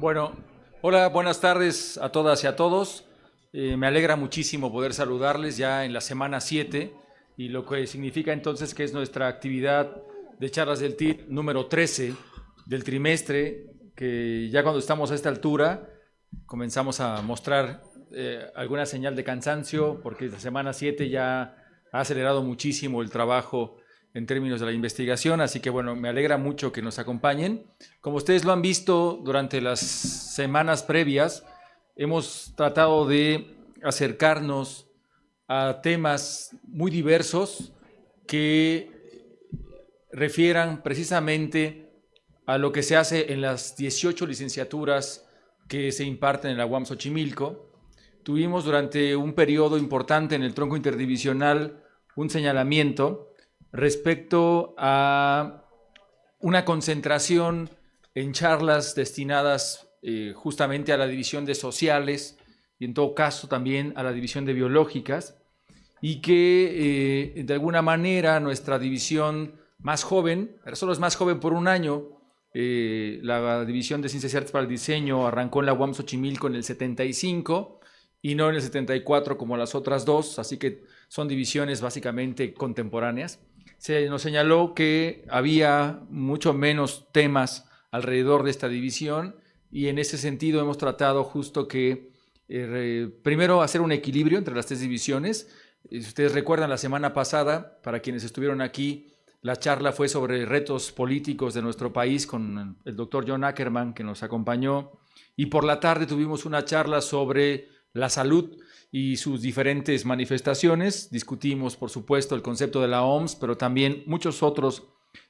Bueno, hola, buenas tardes a todas y a todos. Me alegra muchísimo poder saludarles ya en la semana 7 y lo que significa entonces que es nuestra actividad de charlas del TIT número 13 del trimestre, que ya cuando estamos a esta altura comenzamos a mostrar alguna señal de cansancio porque la semana 7 ya ha acelerado muchísimo el trabajo en términos de la investigación, así que bueno, me alegra mucho que nos acompañen. Como ustedes lo han visto durante las semanas previas, hemos tratado de acercarnos a temas muy diversos que refieran precisamente a lo que se hace en las 18 licenciaturas que se imparten en la UAM Xochimilco. Tuvimos durante un periodo importante en el tronco interdivisional un señalamiento respecto a una concentración en charlas destinadas justamente a la división de sociales y en todo caso también a la división de biológicas, y que de alguna manera nuestra división más joven, pero solo es más joven por un año, la división de Ciencias y Artes para el Diseño arrancó en la UAM Xochimilco en el 75 y no en el 74 como las otras dos, así que son divisiones básicamente contemporáneas. Se nos señaló que había mucho menos temas alrededor de esta división y en ese sentido hemos tratado justo que primero hacer un equilibrio entre las tres divisiones. Si ustedes recuerdan, la semana pasada, para quienes estuvieron aquí, la charla fue sobre retos políticos de nuestro país con el doctor John Ackerman, que nos acompañó, y por la tarde tuvimos una charla sobre la salud y sus diferentes manifestaciones. Discutimos, por supuesto, el concepto de la OMS, pero también muchos otros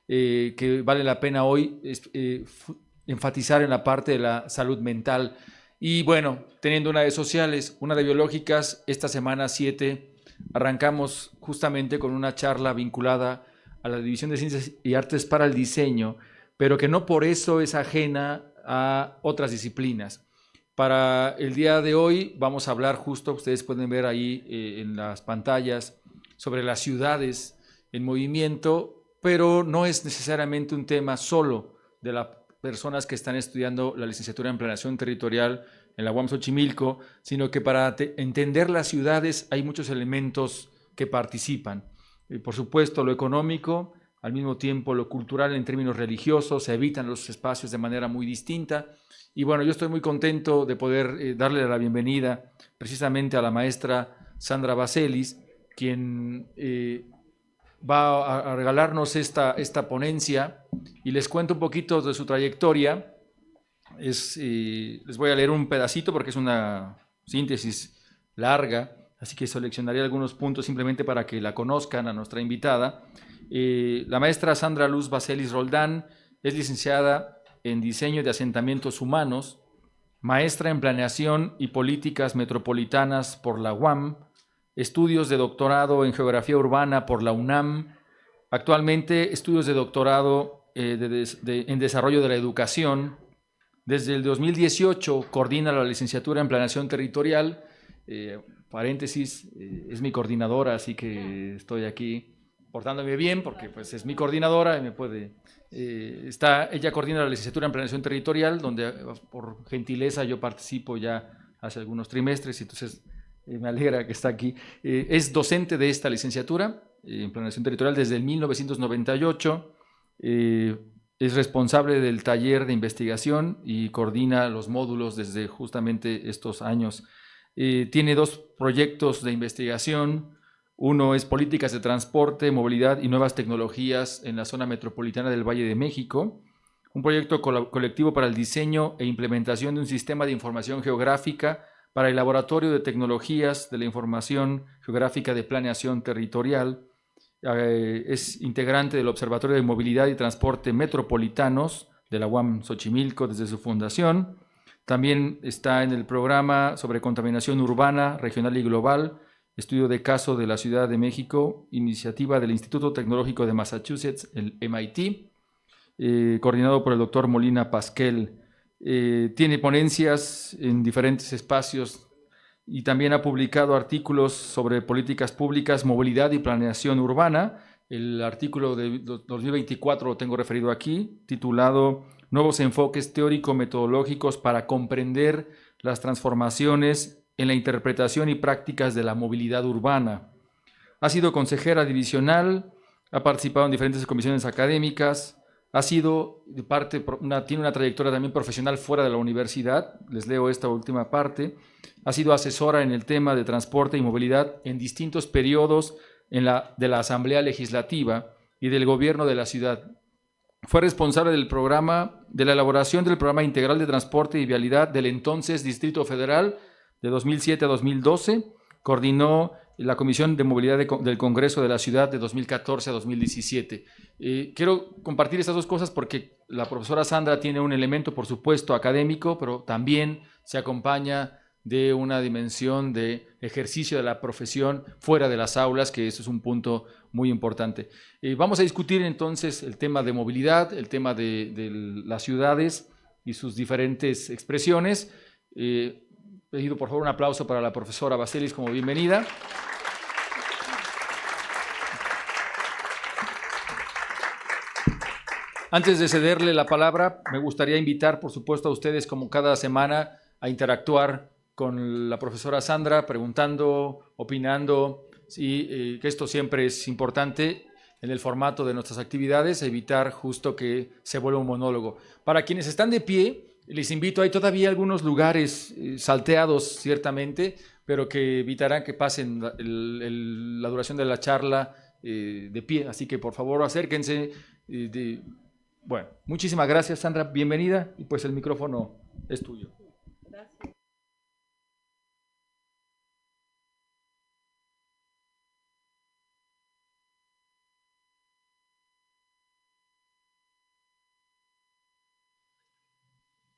que vale la pena hoy enfatizar en la parte de la salud mental. Y bueno, teniendo una de sociales, una de biológicas, esta semana 7 arrancamos justamente con una charla vinculada a la División de Ciencias y Artes para el Diseño, pero que no por eso es ajena a otras disciplinas. Para el día de hoy vamos a hablar justo, ustedes pueden ver ahí en las pantallas, sobre las ciudades en movimiento, pero no es necesariamente un tema solo de la personas que están estudiando la licenciatura en Planeación Territorial en la UAM Xochimilco, sino que para entender las ciudades hay muchos elementos que participan. Por supuesto, lo económico, al mismo tiempo lo cultural en términos religiosos, se habitan los espacios de manera muy distinta. Y bueno, yo estoy muy contento de poder darle la bienvenida precisamente a la maestra Sandra Baselis, quien va a regalarnos esta ponencia, y les cuento un poquito de su trayectoria. Les voy a leer un pedacito porque es una síntesis larga, así que seleccionaré algunos puntos simplemente para que la conozcan a nuestra invitada. La maestra Sandra Luz Baselis Roldán es licenciada en Diseño de Asentamientos Humanos, maestra en Planeación y Políticas Metropolitanas por la UAM, estudios de doctorado en Geografía Urbana por la UNAM, actualmente estudios de doctorado en Desarrollo de la Educación. Desde el 2018 coordina la licenciatura en Planeación Territorial, paréntesis, es mi coordinadora, así que estoy aquí portándome bien porque pues, es mi coordinadora y me puede... ella coordina la licenciatura en Planeación Territorial, donde por gentileza yo participo ya hace algunos trimestres, y entonces me alegra que está aquí. Es docente de esta licenciatura en Planeación Territorial desde el 1998, es responsable del taller de investigación y coordina los módulos desde justamente estos años. Tiene dos proyectos de investigación. Uno es Políticas de Transporte, Movilidad y Nuevas Tecnologías en la Zona Metropolitana del Valle de México, un proyecto colectivo para el diseño e implementación de un sistema de información geográfica para el Laboratorio de Tecnologías de la Información Geográfica de Planeación Territorial. Es integrante del Observatorio de Movilidad y Transporte Metropolitanos de la UAM Xochimilco desde su fundación. También está en el programa sobre contaminación urbana, regional y global, estudio de caso de la Ciudad de México, iniciativa del Instituto Tecnológico de Massachusetts, el MIT, coordinado por el doctor Molina Pasquel. Tiene ponencias en diferentes espacios y también ha publicado artículos sobre políticas públicas, movilidad y planeación urbana. El artículo de 2024 lo tengo referido aquí, titulado Nuevos enfoques teórico-metodológicos para comprender las transformaciones en la interpretación y prácticas de la movilidad urbana. Ha sido consejera divisional, ha participado en diferentes comisiones académicas, tiene una trayectoria también profesional fuera de la universidad. Les leo esta última parte. Ha sido asesora en el tema de transporte y movilidad en distintos periodos de la Asamblea Legislativa y del Gobierno de la ciudad. Fue responsable de la elaboración del Programa Integral de Transporte y Vialidad del entonces Distrito Federal de 2007 a 2012. Coordinó la Comisión de Movilidad del Congreso de la Ciudad de 2014 a 2017. Quiero compartir estas dos cosas porque la profesora Sandra tiene un elemento, por supuesto, académico, pero también se acompaña de una dimensión de ejercicio de la profesión fuera de las aulas, que eso es un punto muy importante. Vamos a discutir entonces el tema de movilidad, el tema de las ciudades y sus diferentes expresiones. Pedido por favor un aplauso para la profesora Baselis como bienvenida. Antes de cederle la palabra, me gustaría invitar, por supuesto, a ustedes, como cada semana, a interactuar con la profesora Sandra, preguntando, opinando, que esto siempre es importante en el formato de nuestras actividades, evitar justo que se vuelva un monólogo. Para quienes están de pie, les invito, hay todavía algunos lugares salteados ciertamente, pero que evitarán que pasen la duración de la charla de pie, así que por favor acérquense. Bueno, muchísimas gracias Sandra, bienvenida, y pues el micrófono es tuyo. Gracias.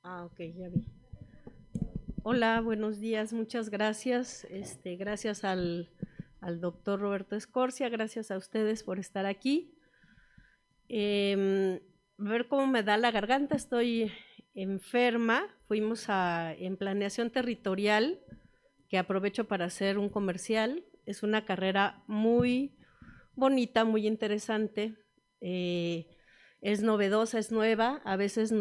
Ok, ya vi. Hola, buenos días, muchas gracias. Gracias al doctor Roberto Escorcia, gracias a ustedes por estar aquí. A ver cómo me da la garganta, estoy enferma. Fuimos en planeación territorial, que aprovecho para hacer un comercial. Es una carrera muy bonita, muy interesante. es novedosa, es nueva, a veces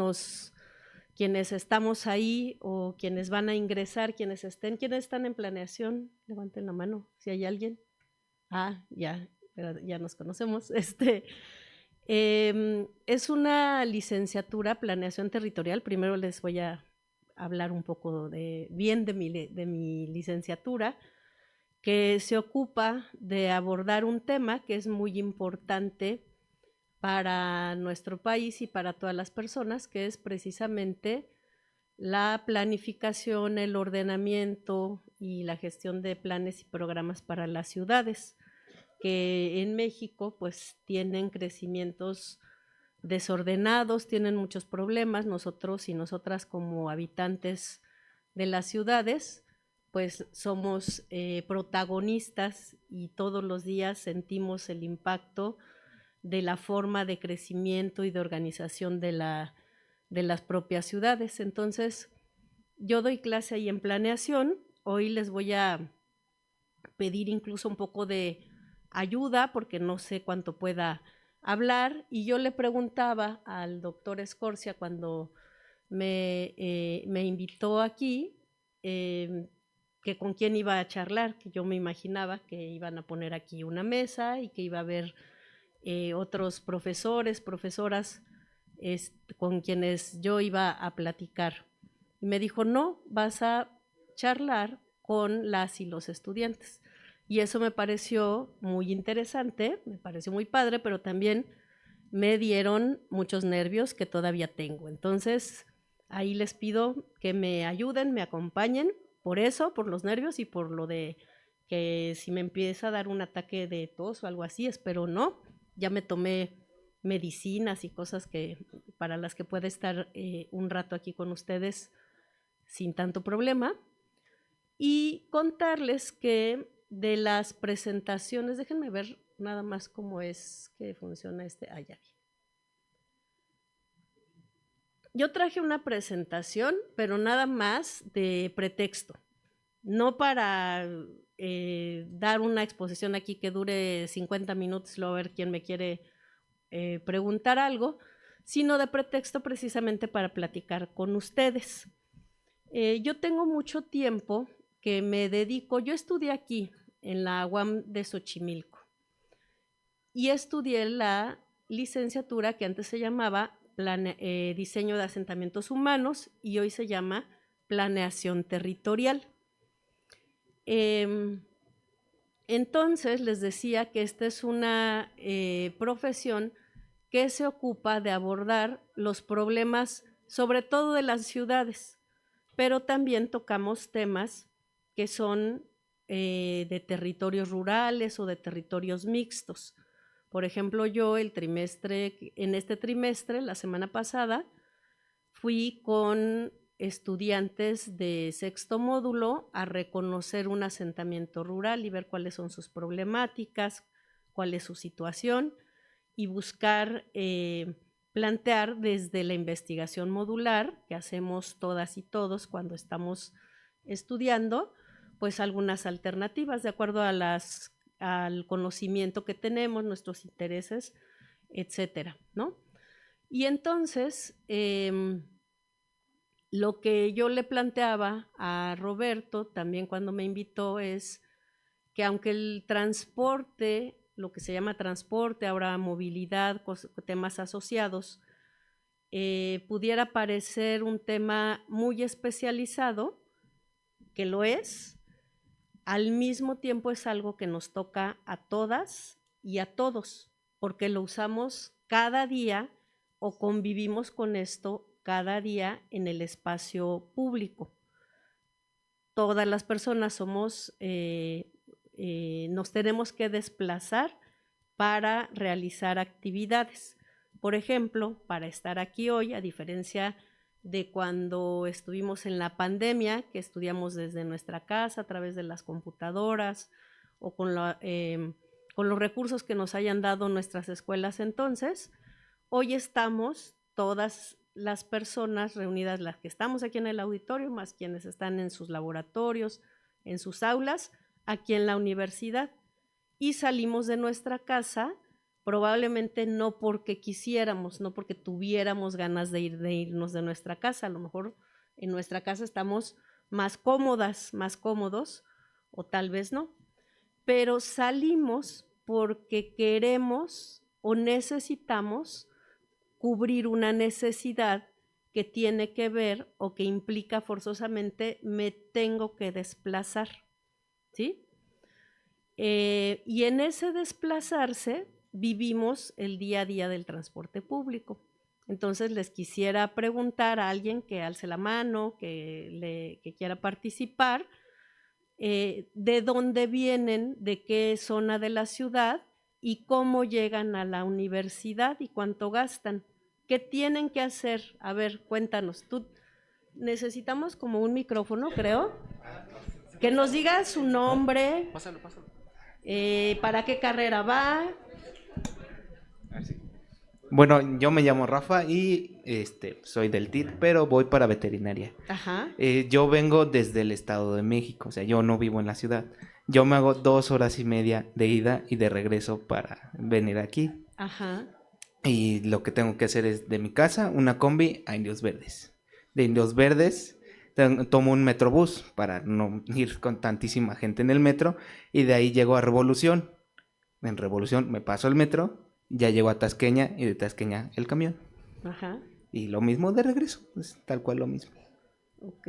quienes estamos ahí o quienes van a ingresar, quienes están en planeación, levanten la mano, si hay alguien. Ya, ya nos conocemos. Es una licenciatura, planeación territorial. Primero les voy a hablar un poco de mi licenciatura, que se ocupa de abordar un tema que es muy importante para nuestro país y para todas las personas, que es precisamente la planificación, el ordenamiento y la gestión de planes y programas para las ciudades, que en México pues tienen crecimientos desordenados, tienen muchos problemas. Nosotros y nosotras como habitantes de las ciudades pues somos protagonistas y todos los días sentimos el impacto de la forma de crecimiento y de organización de las propias ciudades. Entonces, yo doy clase ahí en planeación. Hoy les voy a pedir incluso un poco de ayuda porque no sé cuánto pueda hablar, y yo le preguntaba al doctor Escorcia cuando me invitó aquí que con quién iba a charlar, que yo me imaginaba que iban a poner aquí una mesa y que iba a haber otros profesores, profesoras con quienes yo iba a platicar. Y me dijo, no, vas a charlar con las y los estudiantes. Y eso me pareció muy interesante, me pareció muy padre, pero también me dieron muchos nervios que todavía tengo. Entonces, ahí les pido que me ayuden, me acompañen, por eso, por los nervios y por lo de que si me empieza a dar un ataque de tos o algo así, espero no. Ya me tomé medicinas y cosas para las que pueda estar un rato aquí con ustedes sin tanto problema. Y contarles que de las presentaciones, déjenme ver nada más cómo es que funciona ya vi. Yo traje una presentación, pero nada más de pretexto, no para dar una exposición aquí que dure 50 minutos y luego a ver quién me quiere preguntar algo, sino de pretexto precisamente para platicar con ustedes. Yo tengo mucho tiempo que me dedico, yo estudié aquí en la UAM de Xochimilco y estudié la licenciatura que antes se llamaba Diseño de Asentamientos Humanos y hoy se llama Planeación Territorial. Entonces les decía que esta es una profesión que se ocupa de abordar los problemas, sobre todo de las ciudades, pero también tocamos temas que son de territorios rurales o de territorios mixtos. Por ejemplo, yo en este trimestre, la semana pasada, fui con estudiantes de sexto módulo a reconocer un asentamiento rural y ver cuáles son sus problemáticas, cuál es su situación y buscar plantear desde la investigación modular que hacemos todas y todos cuando estamos estudiando, pues algunas alternativas de acuerdo al conocimiento que tenemos, nuestros intereses, etcétera, ¿no? Y entonces, lo que yo le planteaba a Roberto también cuando me invitó es que aunque el transporte, lo que se llama transporte, ahora movilidad, temas asociados, pudiera parecer un tema muy especializado, que lo es, al mismo tiempo es algo que nos toca a todas y a todos, porque lo usamos cada día o convivimos con esto cada día en el espacio público. Todas las personas nos tenemos que desplazar para realizar actividades. Por ejemplo, para estar aquí hoy, a diferencia de cuando estuvimos en la pandemia, que estudiamos desde nuestra casa a través de las computadoras o con los recursos que nos hayan dado nuestras escuelas entonces, hoy estamos todas las personas reunidas, las que estamos aquí en el auditorio, más quienes están en sus laboratorios, en sus aulas, aquí en la universidad, y salimos de nuestra casa probablemente no porque quisiéramos, no porque tuviéramos ganas de irnos de nuestra casa. A lo mejor en nuestra casa estamos más cómodas, más cómodos, o tal vez no. Pero salimos porque queremos o necesitamos cubrir una necesidad que tiene que ver o que implica forzosamente me tengo que desplazar, ¿sí? Y en ese desplazarse vivimos el día a día del transporte público. Entonces les quisiera preguntar a alguien que alce la mano, que quiera participar, de dónde vienen, de qué zona de la ciudad y cómo llegan a la universidad y cuánto gastan. ¿Qué tienen que hacer? A ver, cuéntanos. Tú necesitamos como un micrófono, creo. Que nos diga su nombre. Pásalo. ¿Para qué carrera va? Bueno, yo me llamo Rafa y soy del TIT, pero voy para veterinaria. Ajá. Yo vengo desde el Estado de México, o sea, yo no vivo en la ciudad. Yo me hago 2 horas y media de ida y de regreso para venir aquí. Ajá. Y lo que tengo que hacer es de mi casa, una combi a Indios Verdes. De Indios Verdes tomo un metrobús para no ir con tantísima gente en el metro y de ahí llego a Revolución. En Revolución me paso el metro, ya llego a Tasqueña y de Tasqueña el camión. Ajá. Y lo mismo de regreso, pues tal cual lo mismo. Ok.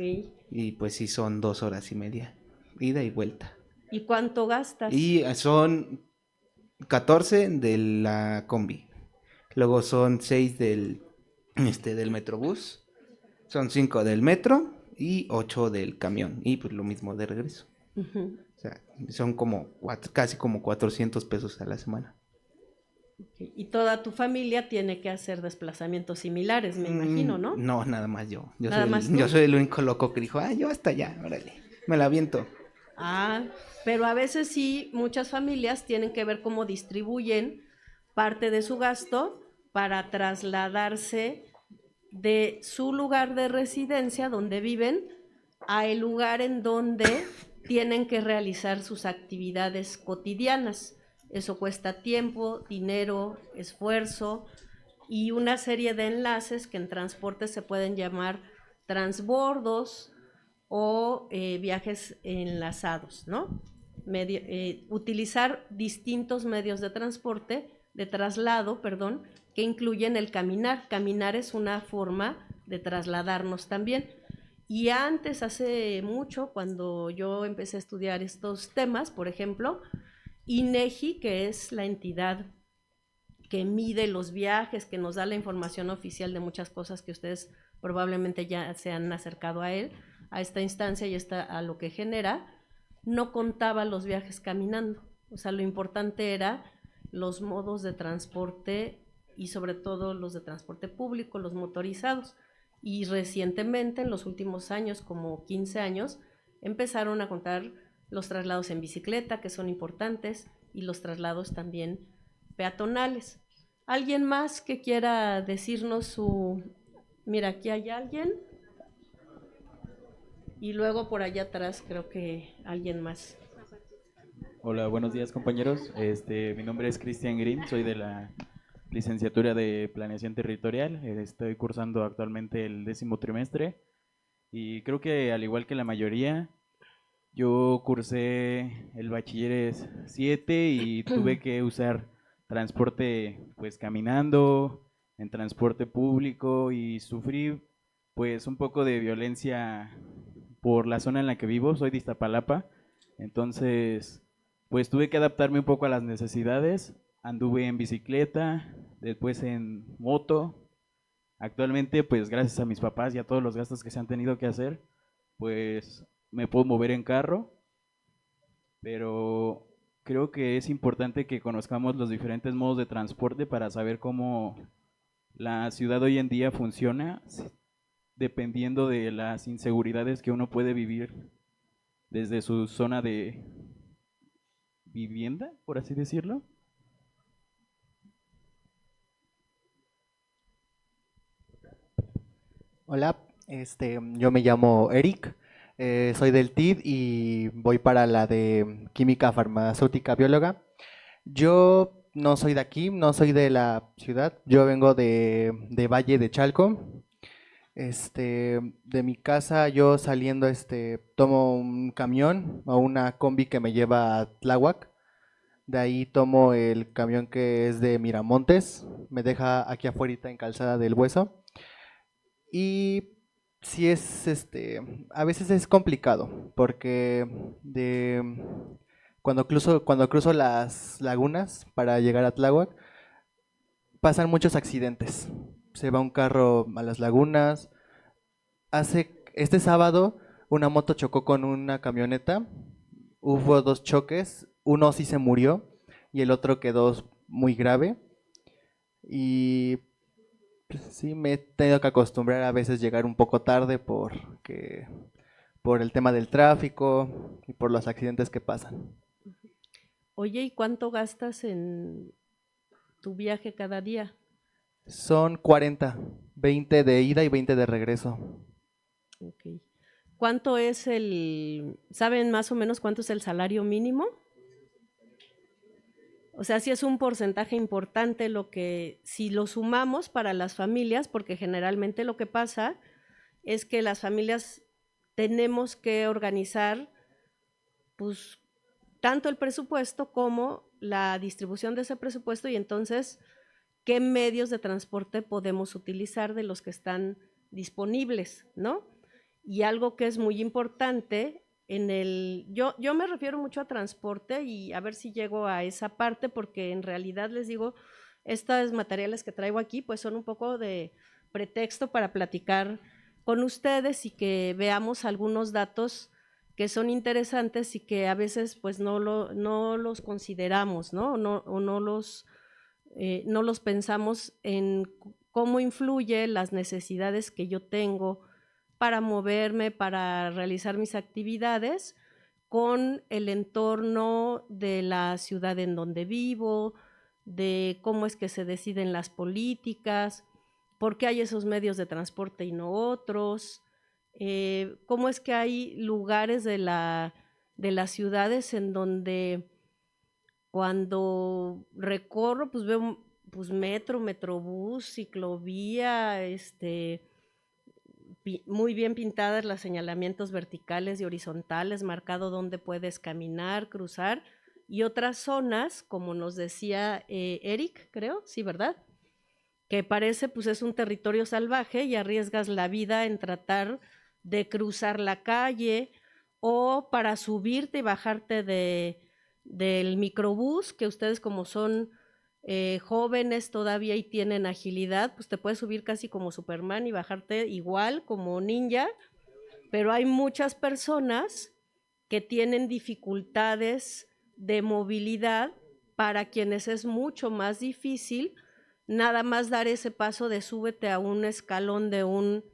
Y pues sí son 2 horas y media, ida y vuelta. ¿Y cuánto gastas? Y son 14 de la combi. Luego son 6 del metrobús. Son 5 del metro y 8 del camión. Y pues lo mismo de regreso. Uh-huh. O sea, son como casi como 400 pesos a la semana. Okay. Y toda tu familia tiene que hacer desplazamientos similares, me imagino, ¿no? No, nada más yo. ¿Nada Soy el único loco que dijo, yo hasta allá, órale, me la aviento. Pero a veces sí, muchas familias tienen que ver cómo distribuyen parte de su gasto para trasladarse de su lugar de residencia donde viven a el lugar en donde tienen que realizar sus actividades cotidianas. Eso cuesta tiempo, dinero, esfuerzo y una serie de enlaces que en transporte se pueden llamar transbordos o viajes enlazados, ¿no? Utilizar distintos medios de transporte, de traslado, perdón, que incluyen el caminar. Caminar es una forma de trasladarnos también. Y antes, hace mucho, cuando yo empecé a estudiar estos temas, por ejemplo, INEGI, que es la entidad que mide los viajes, que nos da la información oficial de muchas cosas que ustedes probablemente ya se han acercado a esta instancia y a lo que genera, no contaba los viajes caminando. O sea, lo importante era los modos de transporte y sobre todo los de transporte público, los motorizados. Y recientemente, en los últimos años, como 15 años, empezaron a contar los traslados en bicicleta, que son importantes, y los traslados también peatonales. ¿Alguien más que quiera decirnos su... Mira, aquí hay alguien. Y luego por allá atrás creo que alguien más. Hola, buenos días compañeros. Mi nombre es Cristian Green, soy de la licenciatura de Planeación Territorial. Estoy cursando actualmente el 10º trimestre y creo que al igual que la mayoría, yo cursé el bachilleres 7 y tuve que usar transporte pues caminando, en transporte público y sufrí pues un poco de violencia por la zona en la que vivo. Soy de Iztapalapa, entonces pues tuve que adaptarme un poco a las necesidades. Anduve en bicicleta, después en moto. Actualmente pues gracias a mis papás y a todos los gastos que se han tenido que hacer, pues me puedo mover en carro, pero creo que es importante que conozcamos los diferentes modos de transporte para saber cómo la ciudad hoy en día funciona, dependiendo de las inseguridades que uno puede vivir desde su zona de vivienda, por así decirlo. Hola, yo me llamo Eric, soy del TID y voy para la de Química Farmacéutica Bióloga. Yo no soy de aquí, no soy de la ciudad. Yo vengo de Valle de Chalco. De mi casa yo saliendo, tomo un camión o una combi que me lleva a Tláhuac. De ahí tomo el camión que es de Miramontes, me deja aquí afuera en Calzada del Hueso. Y sí es, a veces es complicado, porque cuando cruzo las lagunas para llegar a Tláhuac, pasan muchos accidentes. Se va un carro a las lagunas. Este sábado una moto chocó con una camioneta, hubo 2 choques, uno sí se murió y el otro quedó muy grave. Y pues, sí me he tenido que acostumbrar a veces llegar un poco tarde por el tema del tráfico y por los accidentes que pasan. Oye, ¿y cuánto gastas en tu viaje cada día? Son 40, 20 de ida y 20 de regreso. Ok. ¿Cuánto es saben más o menos cuánto es el salario mínimo? O sea, sí es un porcentaje importante si lo sumamos para las familias, porque generalmente lo que pasa es que las familias tenemos que organizar, pues, tanto el presupuesto como la distribución de ese presupuesto y entonces, ¿qué medios de transporte podemos utilizar de los que están disponibles, ¿no? Y algo que es muy importante yo me refiero mucho a transporte y a ver si llego a esa parte porque en realidad les digo, estos materiales que traigo aquí pues son un poco de pretexto para platicar con ustedes y que veamos algunos datos que son interesantes y que a veces pues no los consideramos, ¿no? O no los pensamos en cómo influye las necesidades que yo tengo para moverme, para realizar mis actividades con el entorno de la ciudad en donde vivo, de cómo es que se deciden las políticas, por qué hay esos medios de transporte y no otros, cómo es que hay lugares de las ciudades en donde cuando recorro, pues veo pues metro, metrobús, ciclovía, muy bien pintadas los señalamientos verticales y horizontales, marcado dónde puedes caminar, cruzar, y otras zonas, como nos decía Eric, creo, sí, ¿verdad? Que parece pues es un territorio salvaje y arriesgas la vida en tratar de cruzar la calle o para subirte y bajarte del microbús, que ustedes como son jóvenes todavía y tienen agilidad, pues te puedes subir casi como Superman y bajarte igual como ninja, pero hay muchas personas que tienen dificultades de movilidad para quienes es mucho más difícil nada más dar ese paso de súbete a un escalón de un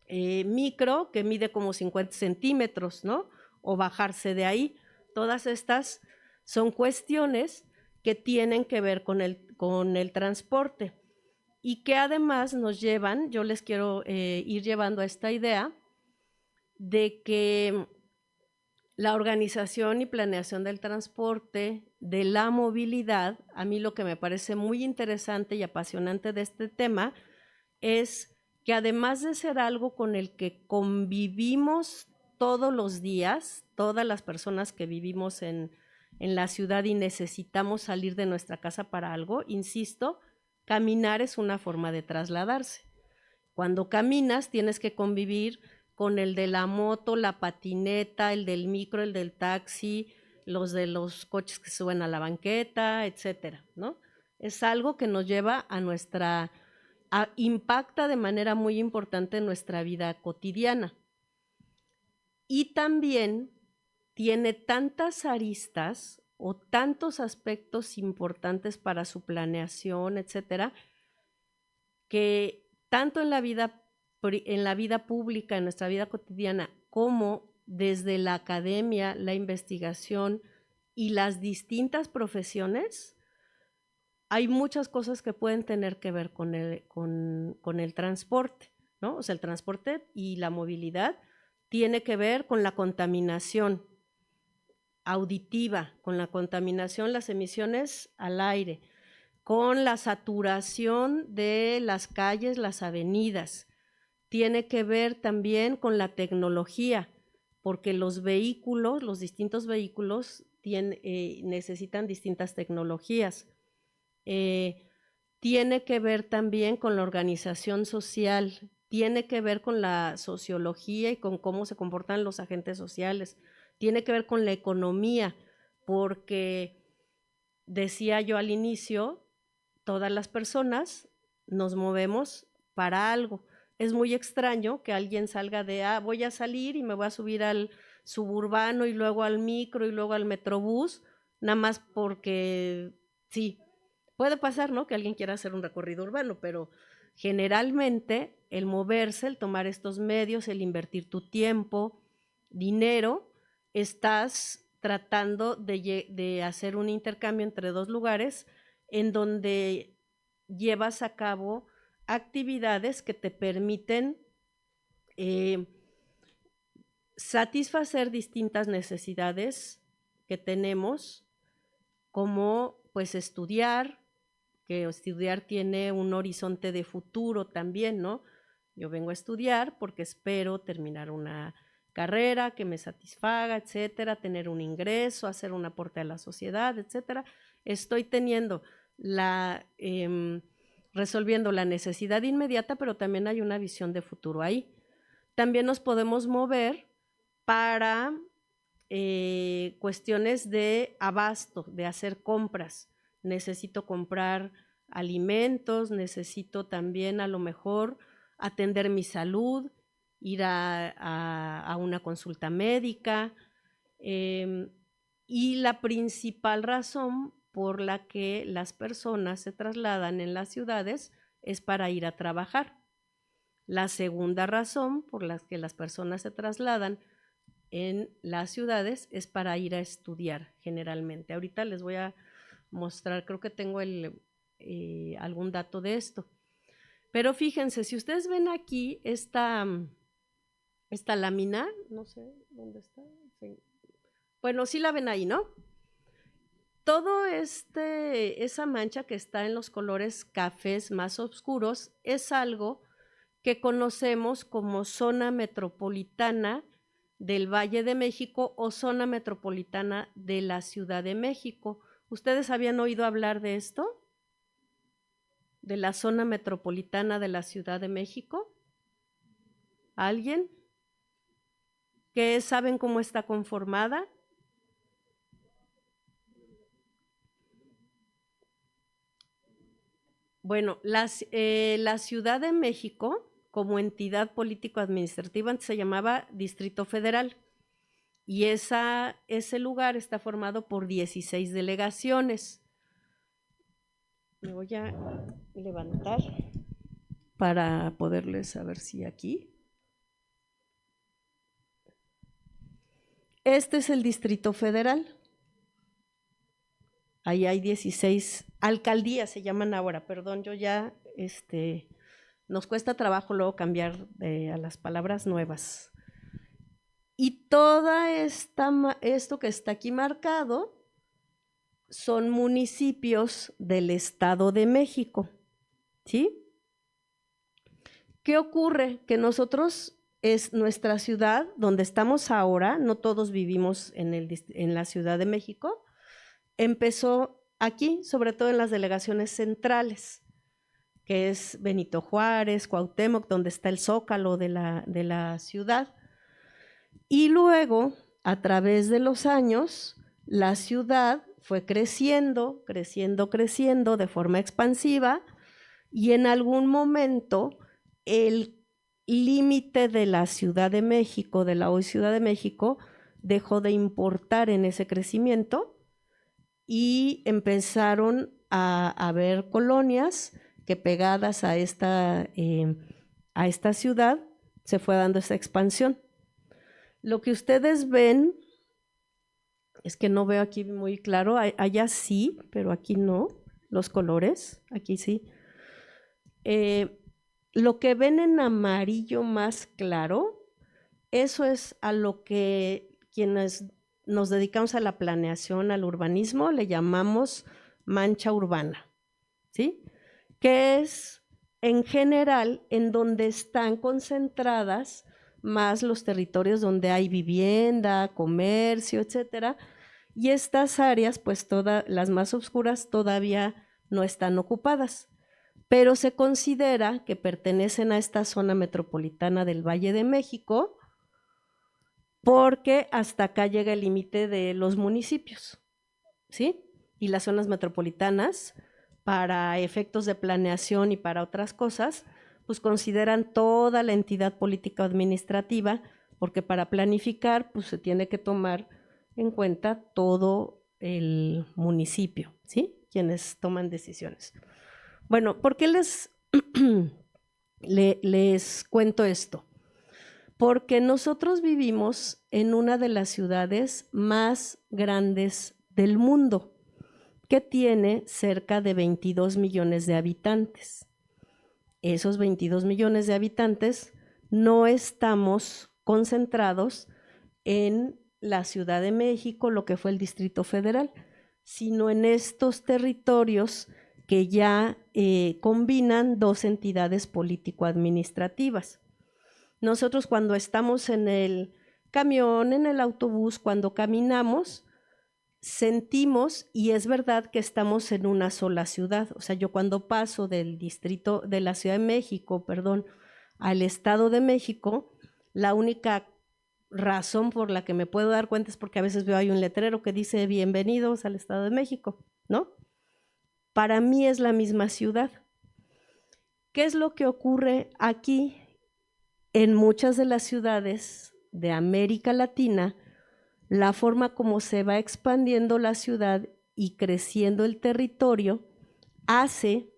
micro que mide como 50 centímetros, ¿no? O bajarse de ahí. Todas estas son cuestiones que tienen que ver con el transporte y que además nos llevan, yo les quiero ir llevando a esta idea de que la organización y planeación del transporte, de la movilidad, a mí lo que me parece muy interesante y apasionante de este tema es que además de ser algo con el que convivimos todos los días, todas las personas que vivimos en la ciudad y necesitamos salir de nuestra casa para algo, insisto, caminar es una forma de trasladarse. Cuando caminas tienes que convivir con el de la moto, la patineta, el del micro, el del taxi, los de los coches que suben a la banqueta, etcétera, ¿no? Es algo que nos lleva impacta de manera muy importante en nuestra vida cotidiana. Y también tiene tantas aristas o tantos aspectos importantes para su planeación, etcétera, que tanto en la vida pública, en nuestra vida cotidiana, como desde la academia, la investigación y las distintas profesiones, hay muchas cosas que pueden tener que ver con el transporte, ¿no? O sea, el transporte y la movilidad tiene que ver con la contaminación. auditiva, con la contaminación, las emisiones al aire, con la saturación de las calles, las avenidas. Tiene que ver también con la tecnología, porque los vehículos, los distintos vehículos necesitan distintas tecnologías. Tiene que ver también con la organización social, tiene que ver con la sociología y con cómo se comportan los agentes sociales, tiene que ver con la economía, porque decía yo al inicio, todas las personas nos movemos para algo. Es muy extraño que alguien salga de, voy a salir y me voy a subir al suburbano y luego al micro y luego al metrobús, nada más porque sí. Puede pasar, ¿no?, que alguien quiera hacer un recorrido urbano, pero generalmente el moverse, el tomar estos medios, el invertir tu tiempo, dinero, estás tratando de hacer un intercambio entre dos lugares en donde llevas a cabo actividades que te permiten satisfacer distintas necesidades que tenemos, como pues estudiar, que estudiar tiene un horizonte de futuro también, ¿no? Yo vengo a estudiar porque espero terminar una carrera que me satisfaga, etcétera, tener un ingreso, hacer un aporte a la sociedad, etcétera. Estoy teniendo resolviendo la necesidad inmediata, pero también hay una visión de futuro ahí. También nos podemos mover para cuestiones de abasto, de hacer compras. Necesito comprar alimentos, necesito también a lo mejor atender mi salud, ir a una consulta médica. Y la principal razón por la que las personas se trasladan en las ciudades es para ir a trabajar. La segunda razón por la que las personas se trasladan en las ciudades es para ir a estudiar generalmente. Ahorita les voy a mostrar, creo que tengo algún dato de esto. Pero fíjense, si ustedes ven aquí esta lámina, no sé dónde está. Sí. Bueno, sí la ven ahí, ¿no? Todo esa mancha que está en los colores cafés más oscuros es algo que conocemos como zona metropolitana del Valle de México o zona metropolitana de la Ciudad de México. ¿Ustedes habían oído hablar de esto? ¿De la zona metropolitana de la Ciudad de México? ¿Alguien? ¿Qué saben cómo está conformada? Bueno, la Ciudad de México, como entidad político-administrativa, antes se llamaba Distrito Federal, y ese lugar está formado por 16 delegaciones. Me voy a levantar para poderles saber si aquí. Este es el Distrito Federal. Ahí hay 16 alcaldías, se llaman ahora, perdón, yo ya, nos cuesta trabajo luego cambiar a las palabras nuevas. Y toda esto que está aquí marcado son municipios del Estado de México, ¿sí? ¿Qué ocurre? Que nosotros, es nuestra ciudad, donde estamos ahora, no todos vivimos en la Ciudad de México, empezó aquí, sobre todo en las delegaciones centrales, que es Benito Juárez, Cuauhtémoc, donde está el Zócalo de la ciudad. Y luego, a través de los años, la ciudad fue creciendo de forma expansiva, y en algún momento el límite de la Ciudad de México, de la hoy Ciudad de México, dejó de importar en ese crecimiento y empezaron a haber colonias que, pegadas a esta ciudad, se fue dando esa expansión. Lo que ustedes ven, es que no veo aquí muy claro, allá sí, pero aquí no, los colores, aquí sí. Lo que ven en amarillo más claro, eso es a lo que quienes nos dedicamos a la planeación, al urbanismo, le llamamos mancha urbana, ¿sí? Que es en general en donde están concentradas más los territorios donde hay vivienda, comercio, etcétera, y estas áreas, pues todas las más oscuras todavía no están ocupadas, pero se considera que pertenecen a esta zona metropolitana del Valle de México porque hasta acá llega el límite de los municipios, ¿sí? Y las zonas metropolitanas, para efectos de planeación y para otras cosas, pues consideran toda la entidad política administrativa, porque para planificar, pues se tiene que tomar en cuenta todo el municipio, ¿sí? Quienes toman decisiones. Bueno, ¿por qué les cuento esto? Porque nosotros vivimos en una de las ciudades más grandes del mundo, que tiene cerca de 22 millones de habitantes. Esos 22 millones de habitantes no estamos concentrados en la Ciudad de México, lo que fue el Distrito Federal, sino en estos territorios que ya combinan dos entidades político-administrativas. Nosotros cuando estamos en el camión, en el autobús, cuando caminamos, sentimos, y es verdad que estamos en una sola ciudad. O sea, yo cuando paso del distrito, de la Ciudad de México, perdón, al Estado de México, la única razón por la que me puedo dar cuenta es porque a veces veo ahí un letrero que dice bienvenidos al Estado de México, ¿no? Para mí es la misma ciudad. ¿Qué es lo que ocurre aquí? En muchas de las ciudades de América Latina, la forma como se va expandiendo la ciudad y creciendo el territorio hace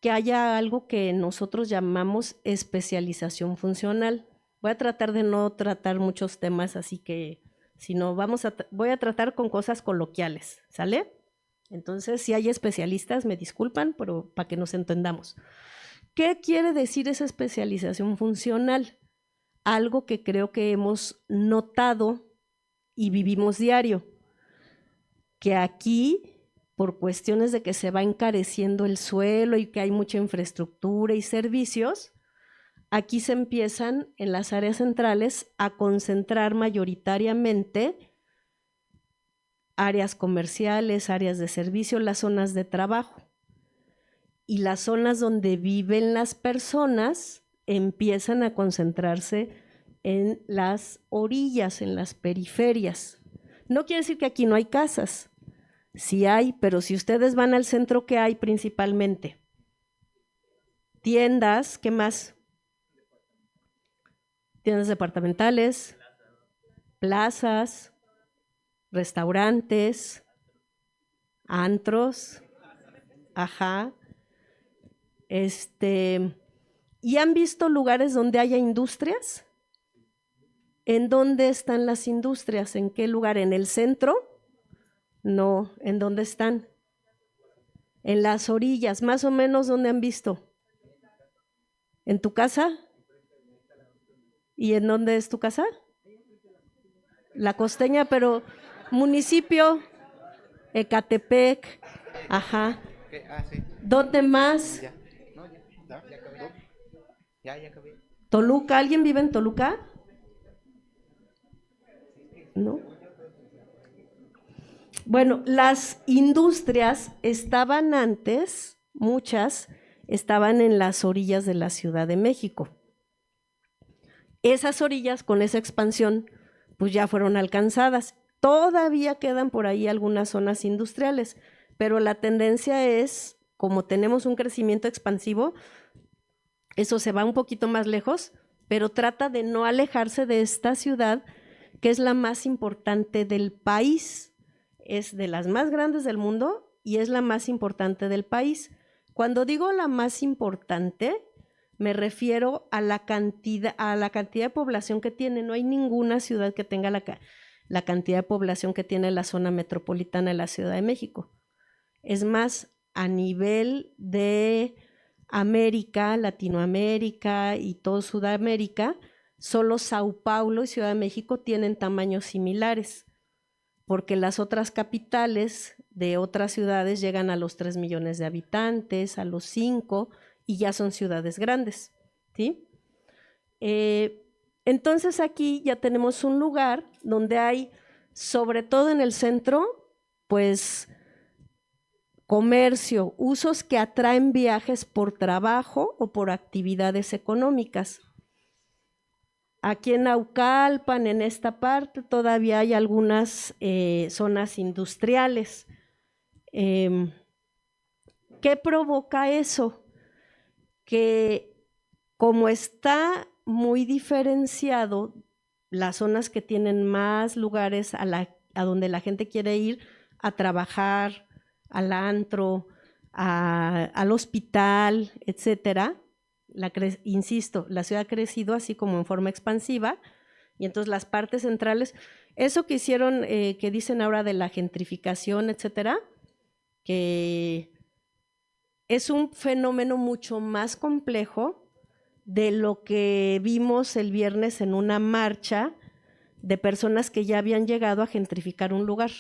que haya algo que nosotros llamamos especialización funcional. Voy a tratar de no tratar muchos temas, así que voy a tratar con cosas coloquiales, ¿sale? Entonces, si hay especialistas, me disculpan, pero para que nos entendamos. ¿Qué quiere decir esa especialización funcional? Algo que creo que hemos notado y vivimos diario, que aquí, por cuestiones de que se va encareciendo el suelo y que hay mucha infraestructura y servicios, aquí se empiezan en las áreas centrales a concentrar mayoritariamente áreas comerciales, áreas de servicio, las zonas de trabajo. Y las zonas donde viven las personas empiezan a concentrarse en las orillas, en las periferias. No quiere decir que aquí no hay casas, sí hay, pero si ustedes van al centro, ¿qué hay principalmente? Tiendas, ¿qué más? Tiendas departamentales, plazas, restaurantes, antros, ajá. ¿Y han visto lugares donde haya industrias? ¿En dónde están las industrias? ¿En qué lugar? ¿En el centro? No. ¿En dónde están? En las orillas, más o menos. ¿Dónde han visto? ¿En tu casa? ¿Y en dónde es tu casa? La Costeña, pero municipio, Ecatepec, ajá. Sí. ¿Dónde más? Ya. No, ya acabé. Ya acabé. ¿Toluca? ¿Alguien vive en Toluca? ¿No? Bueno, las industrias estaban antes, muchas, estaban en las orillas de la Ciudad de México. Esas orillas, con esa expansión, pues ya fueron alcanzadas. Todavía quedan por ahí algunas zonas industriales, pero la tendencia es, como tenemos un crecimiento expansivo, eso se va un poquito más lejos, pero trata de no alejarse de esta ciudad, que es la más importante del país. Es de las más grandes del mundo y es la más importante del país. Cuando digo la más importante, me refiero a la cantidad de población que tiene. No hay ninguna ciudad que tenga la cantidad de población que tiene la zona metropolitana de la Ciudad de México. Es más, a nivel de América, Latinoamérica y todo Sudamérica, solo Sao Paulo y Ciudad de México tienen tamaños similares. porque las otras capitales de otras ciudades llegan a los 3 millones de habitantes, a los 5, y ya son ciudades grandes, ¿sí? Entonces aquí ya tenemos un lugar donde hay, sobre todo en el centro, pues comercio, usos que atraen viajes por trabajo o por actividades económicas. Aquí en Naucalpan, en esta parte, todavía hay algunas zonas industriales. ¿Qué provoca eso? Que como está muy diferenciado, las zonas que tienen más lugares a donde la gente quiere ir a trabajar, al antro, al hospital, etcétera. Insisto, la ciudad ha crecido así como en forma expansiva, y entonces las partes centrales, eso que hicieron, que dicen ahora de la gentrificación, etcétera, que es un fenómeno mucho más complejo de lo que vimos el viernes en una marcha de personas que ya habían llegado a gentrificar un lugar,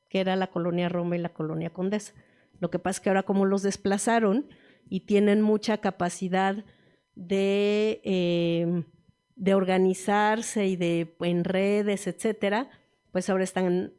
que era la colonia Roma y la colonia Condesa. Lo que pasa es que ahora como los desplazaron y tienen mucha capacidad de organizarse y en redes, etcétera, pues ahora están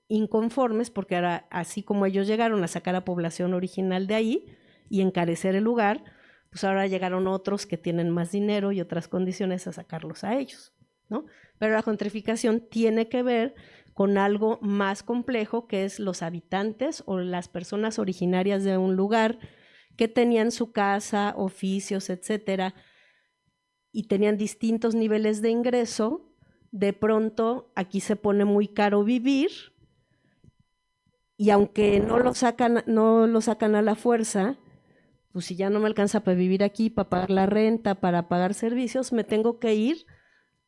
inconformes porque ahora, así como ellos llegaron a sacar a población original de ahí y encarecer el lugar, pues ahora llegaron otros que tienen más dinero y otras condiciones a sacarlos a ellos, ¿no? Pero la gentrificación tiene que ver con algo más complejo, que es los habitantes o las personas originarias de un lugar que tenían su casa, oficios, etcétera, y tenían distintos niveles de ingreso. De pronto aquí se pone muy caro vivir, y aunque no lo sacan a la fuerza, pues si ya no me alcanza para vivir aquí, para pagar la renta, para pagar servicios, me tengo que ir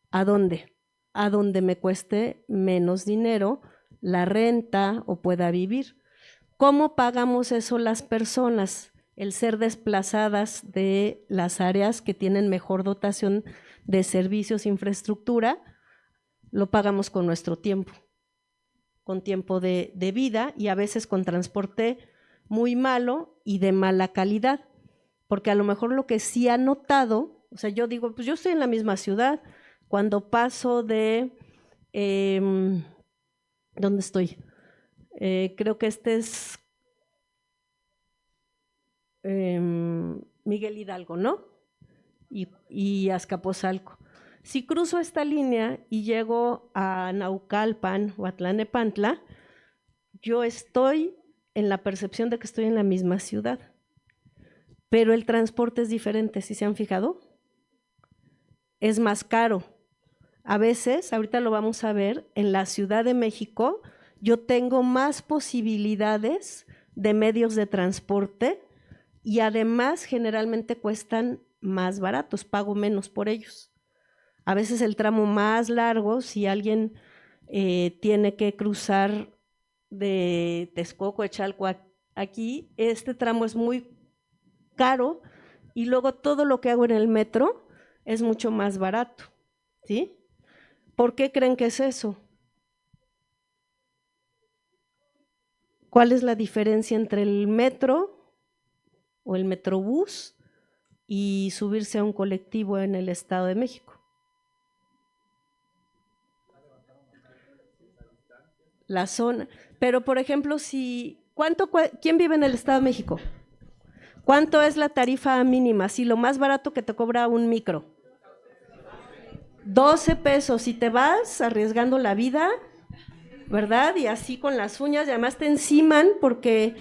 ¿a dónde? A donde me cueste menos dinero la renta o pueda vivir. ¿Cómo pagamos eso las personas? El ser desplazadas de las áreas que tienen mejor dotación de servicios, infraestructura, lo pagamos con nuestro tiempo, con tiempo de vida, y a veces con transporte muy malo y de mala calidad, porque a lo mejor lo que sí ha notado, o sea, yo digo, pues yo estoy en la misma ciudad, cuando paso de, ¿dónde estoy? Creo que este es Miguel Hidalgo, ¿no? Y Azcapotzalco. Si cruzo esta línea y llego a Naucalpan o a Tlalnepantla, yo estoy en la percepción de que estoy en la misma ciudad, pero el transporte es diferente, ¿sí se han fijado? Es más caro. A veces, ahorita lo vamos a ver, en la Ciudad de México yo tengo más posibilidades de medios de transporte y además generalmente cuestan más baratos, pago menos por ellos. A veces el tramo más largo, si alguien tiene que cruzar de Texcoco, de Chalco aquí, este tramo es muy caro, y luego todo lo que hago en el metro es mucho más barato, ¿sí? ¿Por qué creen que es eso? ¿Cuál es la diferencia entre el metro o el metrobús y subirse a un colectivo en el Estado de México? La zona. Pero, por ejemplo, ¿quién vive en el Estado de México? ¿Cuánto es la tarifa mínima? Si lo más barato que te cobra un micro. 12 pesos, y te vas arriesgando la vida, ¿verdad? Y así con las uñas, y además te enciman porque…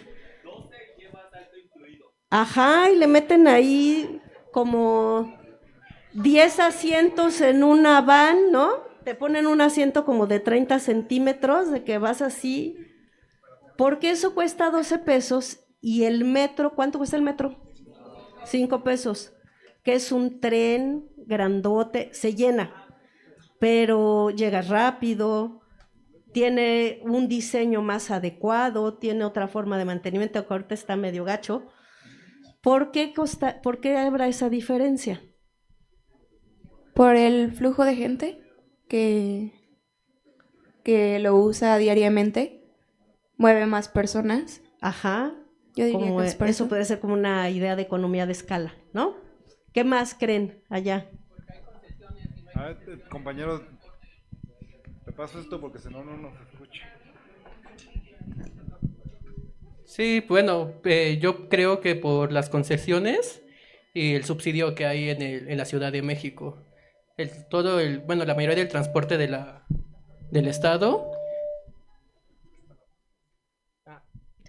Ajá, y le meten ahí como 10 asientos en una van, ¿no? Te ponen un asiento como de 30 centímetros, de que vas así, porque eso cuesta 12 pesos, y el metro, ¿cuánto cuesta el metro? 5 pesos, que es un tren grandote, se llena, pero llega rápido, tiene un diseño más adecuado, tiene otra forma de mantenimiento, que ahorita está medio gacho. ¿Por qué habrá esa diferencia? Por el flujo de gente que… que lo usa diariamente, mueve más personas. Ajá. Yo diría Como que es por eso eso. puede ser como una idea de economía de escala, ¿no? ¿Qué más creen allá? A ver, compañero, te paso esto porque si no, no nos escucha. Sí, bueno, yo creo que por las concesiones y el subsidio que hay en la Ciudad de México. Bueno, la mayoría del transporte del estado.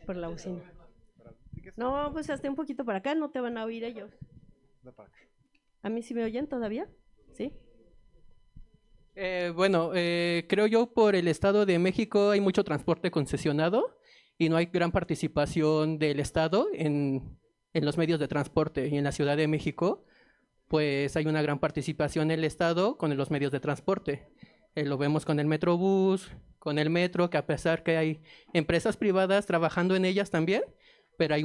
Por la usina. No, pues hasta un poquito para acá, no te van a oír ellos. ¿A mí sí me oyen todavía? ¿Sí? Bueno, creo yo por el Estado de México hay mucho transporte concesionado y no hay gran participación del Estado en los medios de transporte. Y en la Ciudad de México, pues hay una gran participación del Estado con los medios de transporte. Lo vemos con el Metrobús, con el metro, que a pesar que hay empresas privadas trabajando en ellas también, pero hay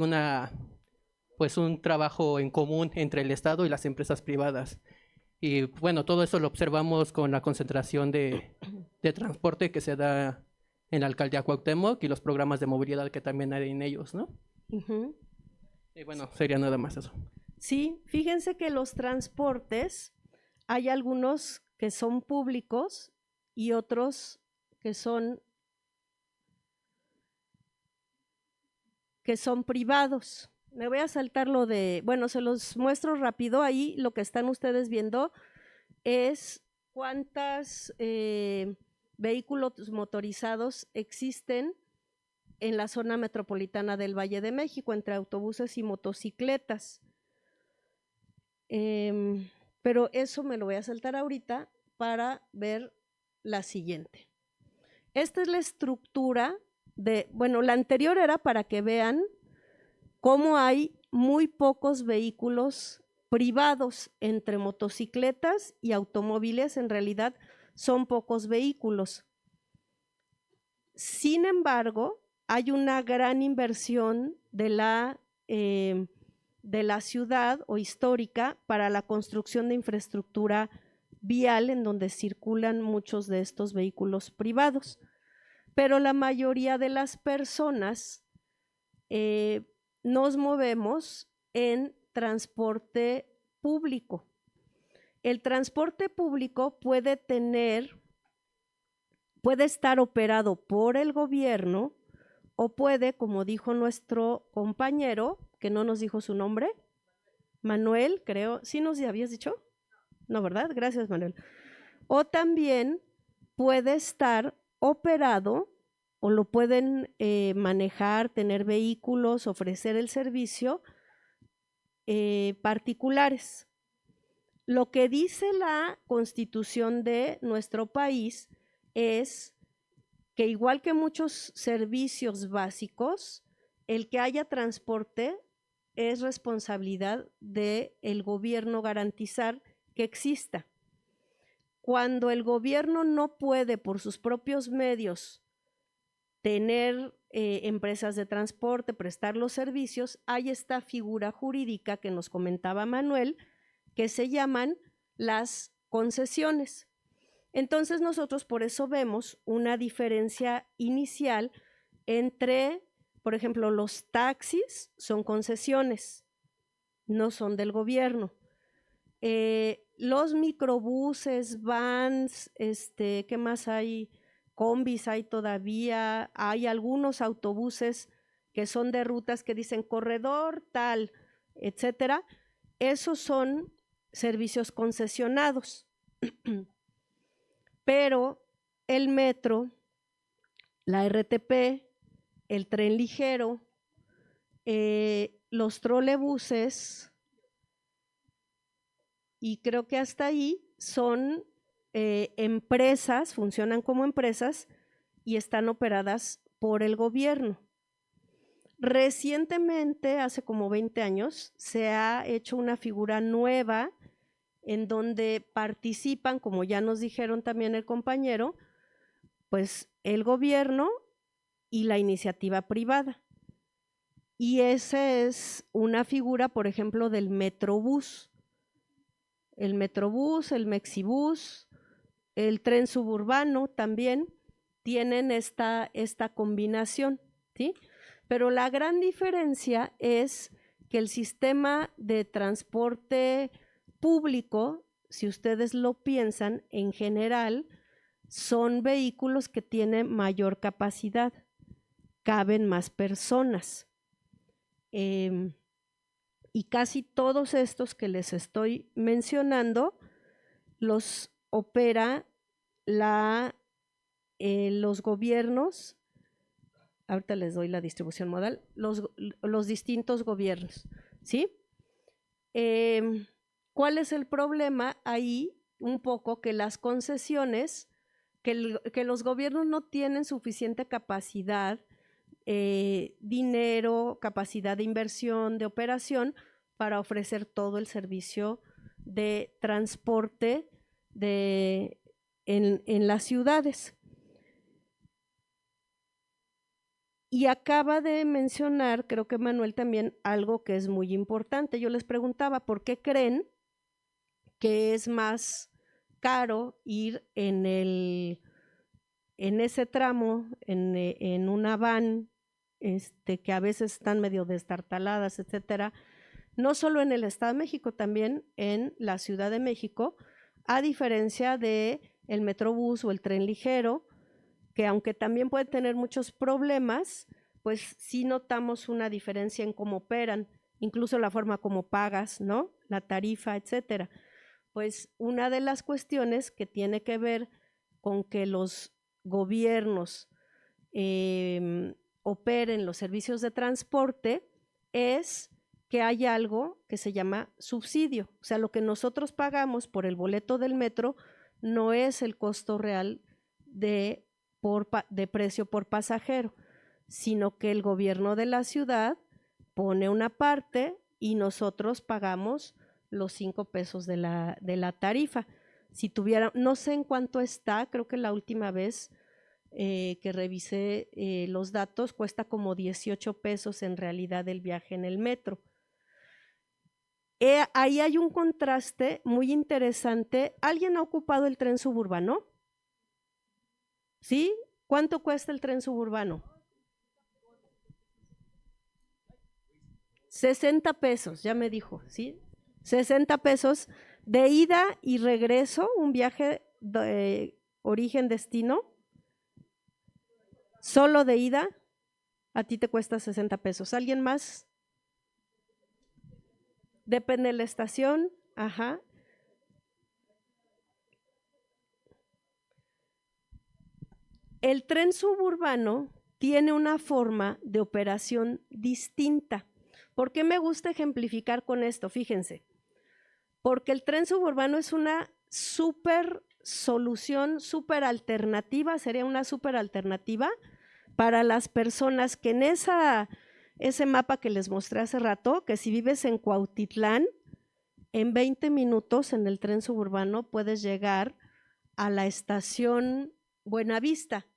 pues un trabajo en común entre el Estado y las empresas privadas. Y bueno, todo eso lo observamos con la concentración de transporte que se da en la alcaldía Cuauhtémoc y los programas de movilidad que también hay en ellos, ¿no? Ujú. Y bueno, sería nada más eso. Sí, fíjense que los transportes, hay algunos que son públicos y otros que son privados. Me voy a saltar lo de, bueno, se los muestro rápido. Ahí lo que están ustedes viendo es cuántos vehículos motorizados existen en la zona metropolitana del Valle de México, entre autobuses y motocicletas. Pero eso me lo voy a saltar ahorita para ver la siguiente. Esta es la estructura bueno, la anterior era para que vean cómo hay muy pocos vehículos privados entre motocicletas y automóviles. En realidad son pocos vehículos. Sin embargo, hay una gran inversión de la ciudad o histórica para la construcción de infraestructura vial en donde circulan muchos de estos vehículos privados. Pero la mayoría de las personas nos movemos en transporte público. El transporte público puede estar operado por el gobierno o puede, como dijo nuestro compañero, que no nos dijo su nombre, Manuel, creo, ¿sí nos habías dicho? No, ¿verdad? Gracias, Manuel. O también puede estar operado o lo pueden manejar, tener vehículos, ofrecer el servicio particulares. Lo que dice la Constitución de nuestro país es que igual que muchos servicios básicos, el que haya transporte es responsabilidad del gobierno garantizar que exista. Cuando el gobierno no puede por sus propios medios tener empresas de transporte, prestar los servicios, hay esta figura jurídica que nos comentaba Manuel, que se llaman las concesiones. Entonces nosotros por eso vemos una diferencia inicial entre, por ejemplo, los taxis son concesiones, no son del gobierno. Los microbuses, vans, ¿qué más hay? Combis hay todavía, hay algunos autobuses que son de rutas que dicen corredor tal, etcétera. Esos son servicios concesionados. Pero el metro, la RTP, el tren ligero, los trolebuses, y creo que hasta ahí son empresas, funcionan como empresas y están operadas por el gobierno. Recientemente, hace como 20 años, se ha hecho una figura nueva en donde participan, como ya nos dijeron también el compañero, pues el gobierno y la iniciativa privada. Y esa es una figura, por ejemplo, del Metrobús. El Metrobús, el Mexibús, el tren suburbano también, tienen esta combinación, ¿sí? Pero la gran diferencia es que el sistema de transporte público, si ustedes lo piensan, en general, son vehículos que tienen mayor capacidad, caben más personas. Y casi todos estos que les estoy mencionando los opera los gobiernos, ahorita les doy la distribución modal, los distintos gobiernos, ¿sí? ¿Cuál es el problema ahí? Un poco que las concesiones, que los gobiernos no tienen suficiente capacidad, dinero, capacidad de inversión, de operación, para ofrecer todo el servicio de transporte en las ciudades. Y acaba de mencionar, creo que Manuel también, algo que es muy importante. Yo les preguntaba, ¿por qué creen que es más caro ir en ese tramo, en una van, que a veces están medio destartaladas, etcétera? No solo en el Estado de México, también en la Ciudad de México, a diferencia de el Metrobús o el tren ligero, que aunque también pueden tener muchos problemas, pues sí notamos una diferencia en cómo operan, incluso la forma como pagas, ¿no? La tarifa, etcétera. Pues una de las cuestiones que tiene que ver con que los gobiernos operen los servicios de transporte es que hay algo que se llama subsidio. O sea, lo que nosotros pagamos por el boleto del metro no es el costo real de precio por pasajero, sino que el gobierno de la ciudad pone una parte y nosotros pagamos los 5 pesos de la tarifa. Si tuviera, no sé en cuánto está, creo que la última vez que revisé los datos, cuesta como 18 pesos en realidad el viaje en el metro. Ahí hay un contraste muy interesante. ¿Alguien ha ocupado el tren suburbano? ¿Sí? ¿Cuánto cuesta el tren suburbano? 60 pesos, ya me dijo, ¿sí? 60 pesos de ida y regreso, un viaje de origen-destino, solo de ida, a ti te cuesta 60 pesos. ¿Alguien más? Depende de la estación, ajá. El tren suburbano tiene una forma de operación distinta. ¿Por qué me gusta ejemplificar con esto? Fíjense, porque el tren suburbano es una súper solución, súper alternativa, sería una súper alternativa para las personas que en ese mapa que les mostré hace rato, que si vives en Cuautitlán, en 20 minutos en el tren suburbano puedes llegar a la estación Buenavista,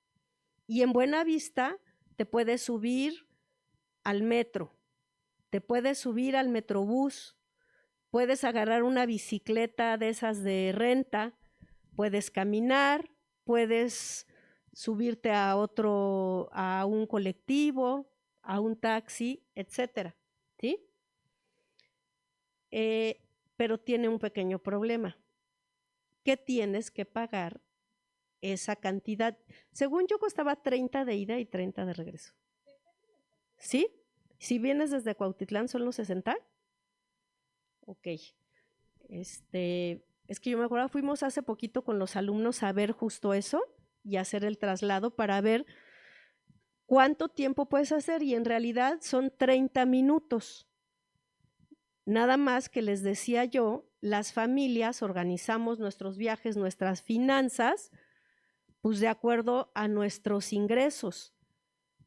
y en Buenavista te puedes subir al metro, te puedes subir al Metrobús, puedes agarrar una bicicleta de esas de renta, puedes caminar, puedes subirte a un colectivo, a un taxi, etcétera, ¿sí? Pero tiene un pequeño problema, que tienes que pagar esa cantidad. Según yo costaba 30 de ida y 30 de regreso. ¿Sí? Si vienes desde Cuautitlán, ¿son los 60? Ok. Es que yo me acuerdo, fuimos hace poquito con los alumnos a ver justo eso y hacer el traslado para ver cuánto tiempo puedes hacer, y en realidad son 30 minutos. Nada más que les decía yo, las familias organizamos nuestros viajes, nuestras finanzas, pues de acuerdo a nuestros ingresos.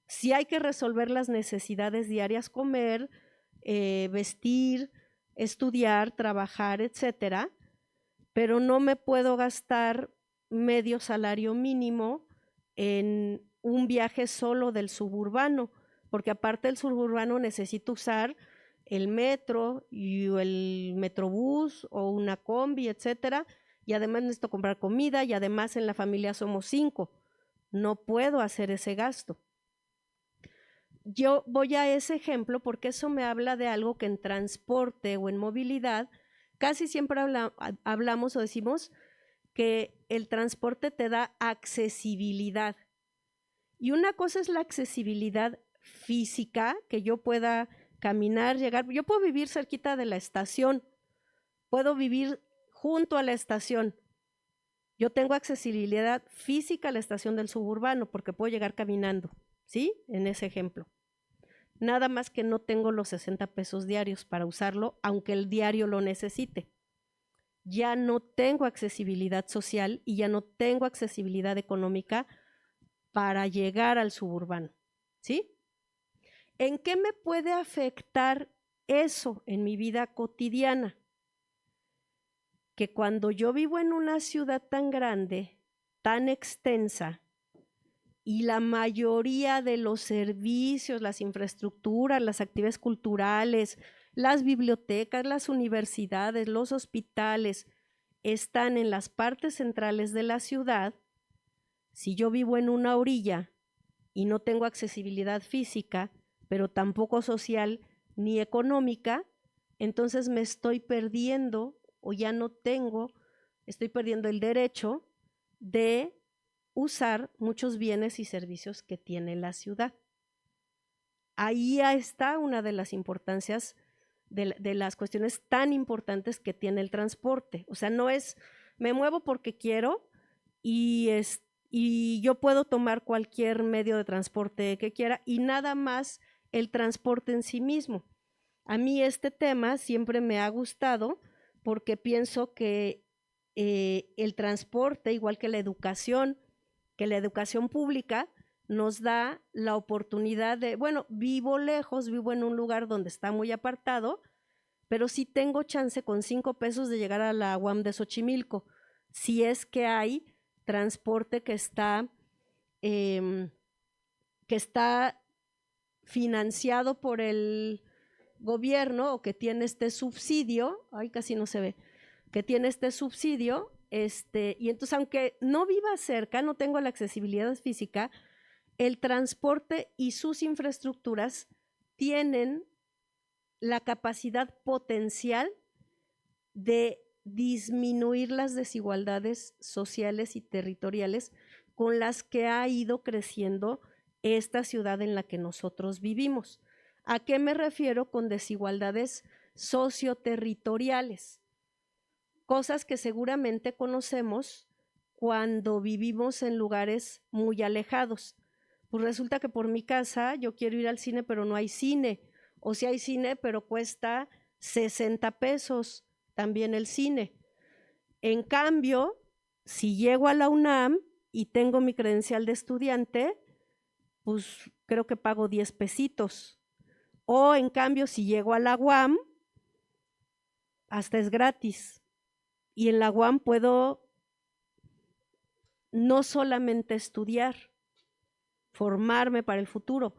Si hay que resolver las necesidades diarias, comer, vestir, estudiar, trabajar, etcétera, pero no me puedo gastar medio salario mínimo en un viaje solo del suburbano, porque aparte del suburbano necesito usar el metro y el metrobús o una combi, etcétera, y además necesito comprar comida, y además en la familia somos 5, no puedo hacer ese gasto. Yo voy a ese ejemplo porque eso me habla de algo que en transporte o en movilidad casi siempre hablamos o decimos que el transporte te da accesibilidad. Y una cosa es la accesibilidad física, que yo pueda caminar, llegar. Yo puedo vivir cerquita de la estación, puedo vivir junto a la estación. Yo tengo accesibilidad física a la estación del suburbano porque puedo llegar caminando, ¿sí? En ese ejemplo. Nada más que no tengo los 60 pesos diarios para usarlo, aunque el diario lo necesite. Ya no tengo accesibilidad social y ya no tengo accesibilidad económica para llegar al suburbano, ¿sí? ¿En qué me puede afectar eso en mi vida cotidiana? Que cuando yo vivo en una ciudad tan grande, tan extensa, y la mayoría de los servicios, las infraestructuras, las actividades culturales, las bibliotecas, las universidades, los hospitales están en las partes centrales de la ciudad, si yo vivo en una orilla y no tengo accesibilidad física, pero tampoco social ni económica, entonces me estoy perdiendo o ya no tengo, estoy perdiendo el derecho de usar muchos bienes y servicios que tiene la ciudad. Ahí está una de las importancias, de las cuestiones tan importantes que tiene el transporte. O sea, no es, me muevo porque quiero y yo puedo tomar cualquier medio de transporte que quiera y nada más el transporte en sí mismo. A mí este tema siempre me ha gustado porque pienso que el transporte, igual que la educación pública, nos da la oportunidad de, bueno, vivo lejos, vivo en un lugar donde está muy apartado, pero sí tengo chance con 5 pesos de llegar a la UAM de Xochimilco, si es que hay transporte que está financiado por el gobierno o que tiene este subsidio, ay, casi no se ve, que tiene este subsidio, y entonces aunque no viva cerca, no tengo la accesibilidad física, el transporte y sus infraestructuras tienen la capacidad potencial de disminuir las desigualdades sociales y territoriales con las que ha ido creciendo esta ciudad en la que nosotros vivimos. ¿A qué me refiero con desigualdades socioterritoriales? Cosas que seguramente conocemos cuando vivimos en lugares muy alejados. Pues resulta que por mi casa yo quiero ir al cine, pero no hay cine. O si hay cine, pero cuesta 60 pesos también el cine. En cambio, si llego a la UNAM y tengo mi credencial de estudiante, pues creo que pago 10 pesitos. O en cambio, si llego a la UAM, hasta es gratis. Y en la UAM puedo no solamente estudiar, formarme para el futuro.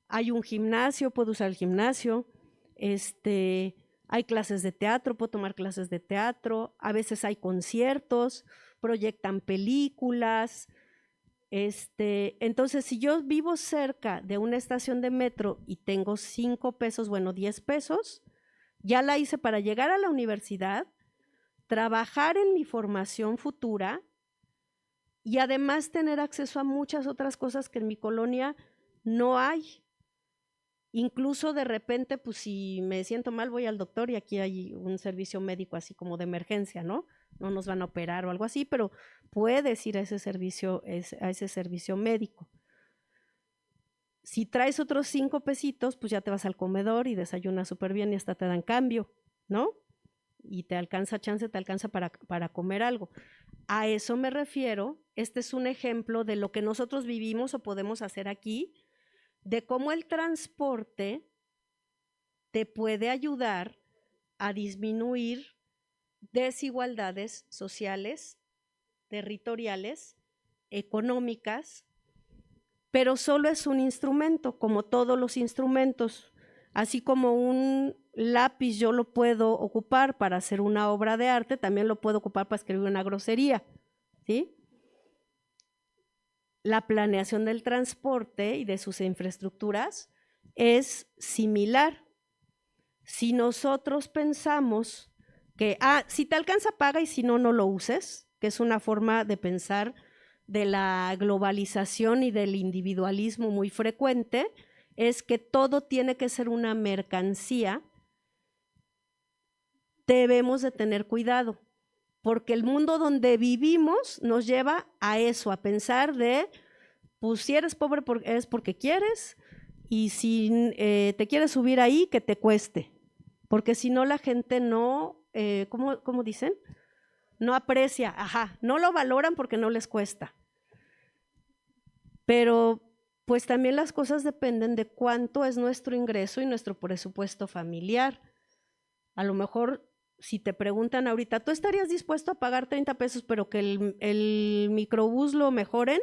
Hay un gimnasio, puedo usar el gimnasio, hay clases de teatro, puedo tomar clases de teatro, a veces hay conciertos, proyectan películas. Entonces, si yo vivo cerca de una estación de metro y tengo 5 pesos, bueno, 10 pesos, ya la hice para llegar a la universidad, trabajar en mi formación futura y además tener acceso a muchas otras cosas que en mi colonia no hay. Incluso de repente, pues si me siento mal, voy al doctor y aquí hay un servicio médico así como de emergencia, ¿no? No nos van a operar o algo así, pero puedes ir a ese servicio médico. Si traes otros 5 pesitos, pues ya te vas al comedor y desayunas súper bien y hasta te dan cambio, ¿no? Y te alcanza chance, te alcanza para comer algo. A eso me refiero. Este es un ejemplo de lo que nosotros vivimos o podemos hacer aquí, de cómo el transporte te puede ayudar a disminuir desigualdades sociales, territoriales, económicas, pero solo es un instrumento, como todos los instrumentos. Así como un lápiz yo lo puedo ocupar para hacer una obra de arte, también lo puedo ocupar para escribir una grosería, ¿sí? la planeación del transporte y de sus infraestructuras es similar. Si nosotros pensamos que, si te alcanza, paga y si no, no lo uses, que es una forma de pensar de la globalización y del individualismo muy frecuente, es que todo tiene que ser una mercancía, debemos de tener cuidado, porque el mundo donde vivimos nos lleva a eso, a pensar de, pues si eres pobre es porque quieres, y si te quieres subir ahí, que te cueste, porque si no la gente no, ¿cómo dicen? No aprecia, no lo valoran porque no les cuesta. Pero pues también las cosas dependen de cuánto es nuestro ingreso y nuestro presupuesto familiar. A lo mejor si te preguntan ahorita, ¿tú estarías dispuesto a pagar 30 pesos pero que el microbús lo mejoren?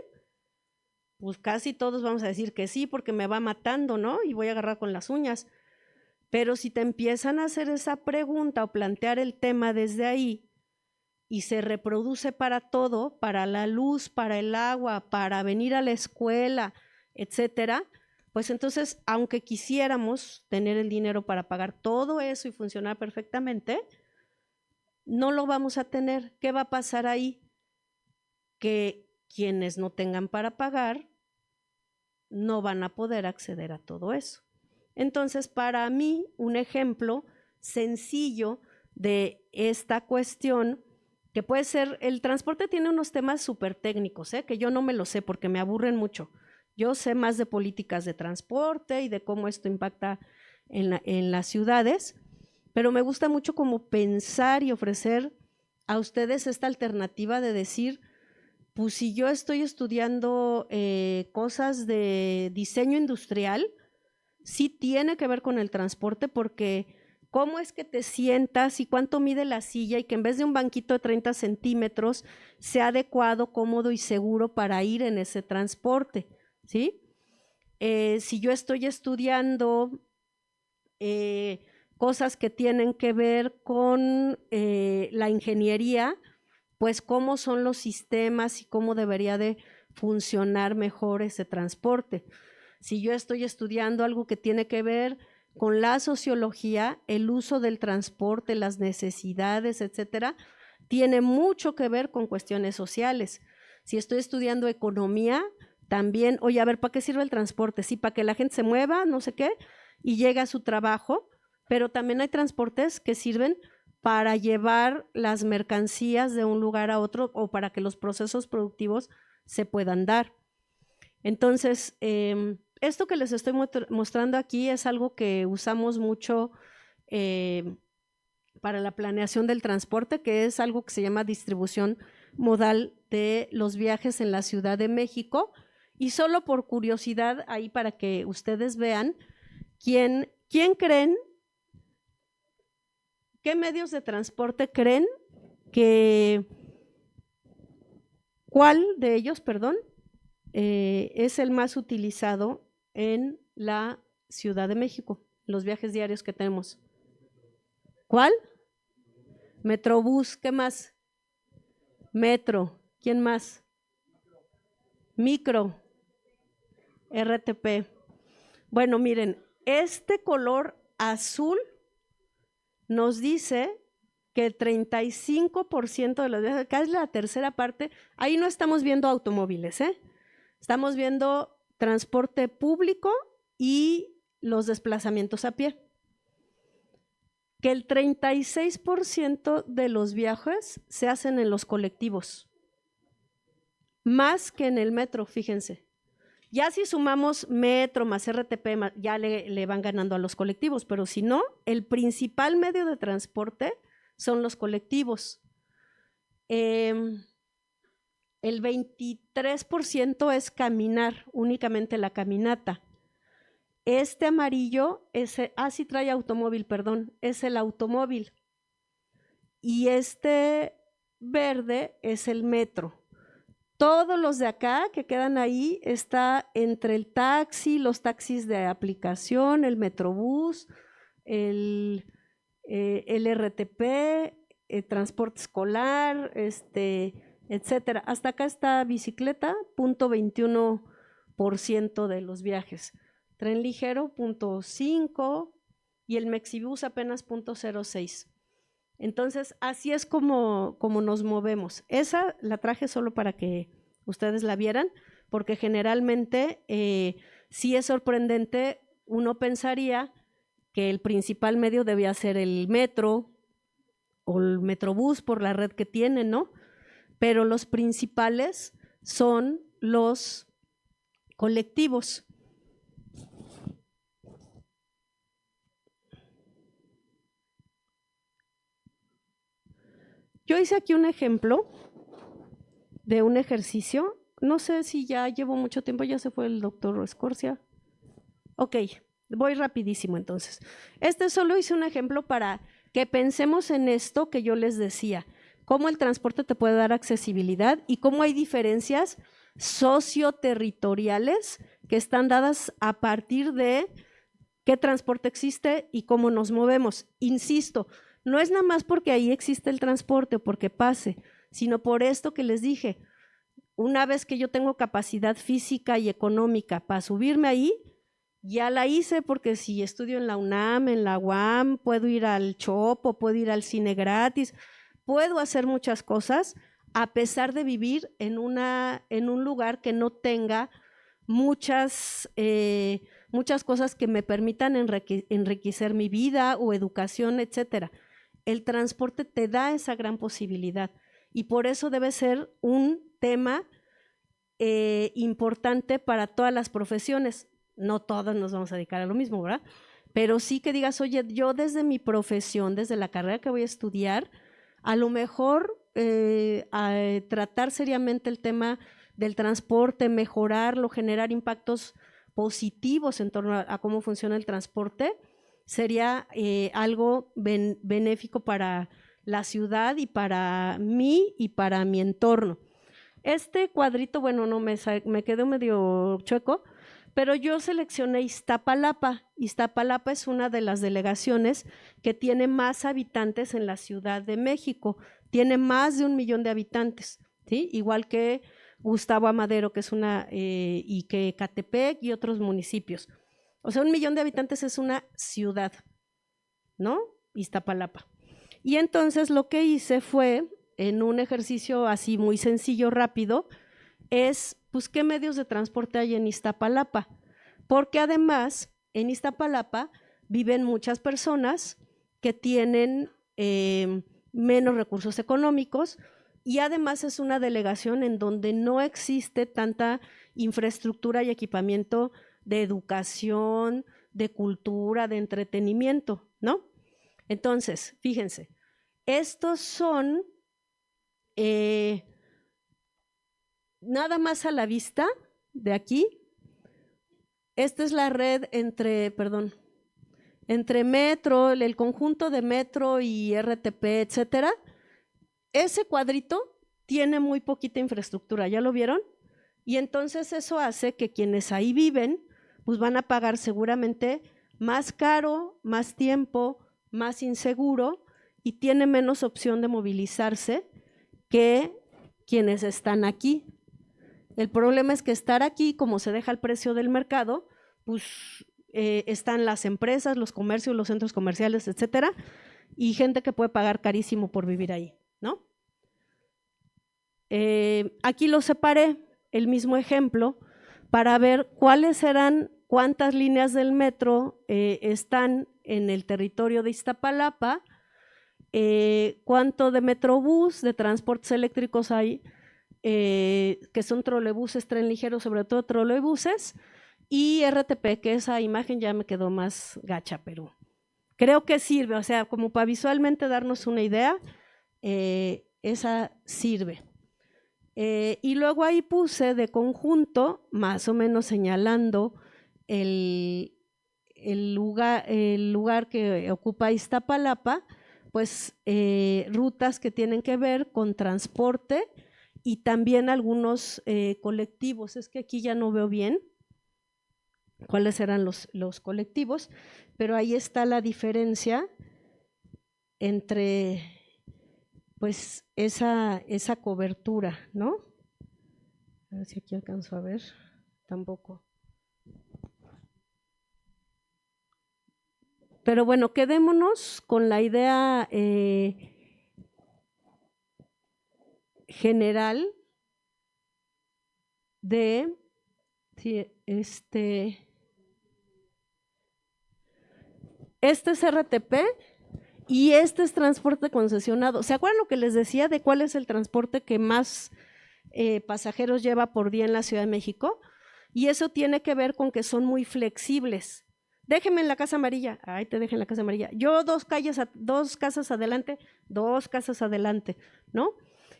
Pues casi todos vamos a decir que sí, porque me va matando, ¿no? Y voy a agarrar con las uñas. Pero si te empiezan a hacer esa pregunta o plantear el tema desde ahí y se reproduce para todo, para la luz, para el agua, para venir a la escuela, etcétera, pues entonces, aunque quisiéramos tener el dinero para pagar todo eso y funcionar perfectamente, no lo vamos a tener. ¿Qué va a pasar ahí? Que quienes no tengan para pagar no van a poder acceder a todo eso. Entonces, para mí, un ejemplo sencillo de esta cuestión, que puede ser, el transporte tiene unos temas súper técnicos, que yo no me lo sé porque me aburren mucho. Yo sé más de políticas de transporte y de cómo esto impacta en las ciudades, pero me gusta mucho como pensar y ofrecer a ustedes esta alternativa de decir, pues si yo estoy estudiando cosas de diseño industrial, sí tiene que ver con el transporte, porque cómo es que te sientas y cuánto mide la silla y que en vez de un banquito de 30 centímetros sea adecuado, cómodo y seguro para ir en ese transporte, ¿sí? Si yo estoy estudiando cosas que tienen que ver con la ingeniería, pues cómo son los sistemas y cómo debería de funcionar mejor ese transporte. Si yo estoy estudiando algo que tiene que ver con la sociología, el uso del transporte, las necesidades, etcétera, tiene mucho que ver con cuestiones sociales. Si estoy estudiando economía, también, oye, a ver, ¿para qué sirve el transporte? Sí, para que la gente se mueva, no sé qué, y llegue a su trabajo, pero también hay transportes que sirven para llevar las mercancías de un lugar a otro o para que los procesos productivos se puedan dar. Entonces, esto que les estoy mostrando aquí es algo que usamos mucho para la planeación del transporte, que es algo que se llama distribución modal de los viajes en la Ciudad de México. Y solo por curiosidad, ahí para que ustedes vean, ¿quién creen? ¿Qué medios de transporte creen que, cuál de ellos, perdón, es el más utilizado en la Ciudad de México, los viajes diarios que tenemos? ¿Cuál? Metrobús, ¿qué más? Metro, ¿quién más? Micro, RTP. Bueno, miren, este color azul nos dice que el 35% de los viajes, acá es la tercera parte, ahí no estamos viendo automóviles, estamos viendo transporte público y los desplazamientos a pie. Que el 36% de los viajes se hacen en los colectivos, más que en el metro, fíjense. Ya si sumamos metro más RTP, ya le van ganando a los colectivos, pero si no, el principal medio de transporte son los colectivos. El 23% es caminar, únicamente la caminata. Este amarillo, sí trae automóvil, perdón, es el automóvil. Y este verde es el metro. Todos los de acá que quedan ahí está entre el taxi, los taxis de aplicación, el metrobús, el RTP, el transporte escolar, etcétera. Hasta acá está bicicleta, 0.21% de los viajes. Tren ligero, 0.5%, y el Mexibus apenas 0.06%. Entonces, así es como nos movemos. Esa la traje solo para que ustedes la vieran, porque generalmente sí es sorprendente, uno pensaría que el principal medio debía ser el metro o el Metrobús por la red que tiene, ¿no? Pero los principales son los colectivos. Yo hice aquí un ejemplo de un ejercicio. No sé si ya llevo mucho tiempo, ya se fue el doctor Escorcia. Ok, voy rapidísimo entonces. Solo hice un ejemplo para que pensemos en esto que yo les decía, cómo el transporte te puede dar accesibilidad y cómo hay diferencias socioterritoriales que están dadas a partir de qué transporte existe y cómo nos movemos. Insisto, no es nada más porque ahí existe el transporte o porque pase, sino por esto que les dije. Una vez que yo tengo capacidad física y económica para subirme ahí, ya la hice, porque si estudio en la UNAM, en la UAM, puedo ir al Chopo, puedo ir al cine gratis, puedo hacer muchas cosas a pesar de vivir en un lugar que no tenga muchas cosas que me permitan enriquecer mi vida o educación, etcétera. El transporte te da esa gran posibilidad y por eso debe ser un tema importante para todas las profesiones. No todos nos vamos a dedicar a lo mismo, ¿verdad? Pero sí que digas, oye, yo desde mi profesión, desde la carrera que voy a estudiar, a lo mejor tratar seriamente el tema del transporte, mejorarlo, generar impactos positivos en torno a cómo funciona el transporte, sería algo benéfico para la ciudad y para mí y para mi entorno. Este cuadrito, bueno, no me quedó medio chueco, pero yo seleccioné Iztapalapa. Iztapalapa es una de las delegaciones que tiene más habitantes en la Ciudad de México. Tiene más de 1 millón de habitantes, ¿sí? Igual que Gustavo Amadero, que es y que Ecatepec y otros municipios. O sea, 1 millón de habitantes es una ciudad, ¿no? Iztapalapa. Y entonces lo que hice fue, en un ejercicio así muy sencillo, rápido, es, pues, ¿qué medios de transporte hay en Iztapalapa? Porque además, en Iztapalapa viven muchas personas que tienen menos recursos económicos y además es una delegación en donde no existe tanta infraestructura y equipamiento de educación, de cultura, de entretenimiento, ¿no? Entonces, fíjense, estos son nada más a la vista de aquí. Esta es la red entre Metro, el conjunto de Metro y RTP, etcétera. Ese cuadrito tiene muy poquita infraestructura, ¿ya lo vieron? Y entonces eso hace que quienes ahí viven, pues van a pagar seguramente más caro, más tiempo, más inseguro y tiene menos opción de movilizarse que quienes están aquí. El problema es que estar aquí, como se deja el precio del mercado, pues están las empresas, los comercios, los centros comerciales, etcétera, y gente que puede pagar carísimo por vivir ahí, ¿no? Aquí lo separé, el mismo ejemplo, para ver cuántas líneas del metro están en el territorio de Iztapalapa, cuánto de Metrobús, de transportes eléctricos hay, que son trolebuses, tren ligero, sobre todo trolebuses, y RTP, que esa imagen ya me quedó más gacha, pero creo que sirve, o sea, como para visualmente darnos una idea, esa sirve. Y luego ahí puse de conjunto, más o menos señalando el lugar que ocupa Iztapalapa, pues rutas que tienen que ver con transporte y también algunos colectivos. Es que aquí ya no veo bien cuáles eran los colectivos, pero ahí está la diferencia entre pues esa cobertura, ¿no? A ver si aquí alcanzo a ver, tampoco. Pero bueno, quedémonos con la idea general de sí, este es RTP y este es transporte concesionado. ¿Se acuerdan lo que les decía de cuál es el transporte que más pasajeros lleva por día en la Ciudad de México? Y eso tiene que ver con que son muy flexibles. Déjeme en la Casa Amarilla, ay, te deje en la Casa Amarilla. Yo dos casas adelante, ¿no?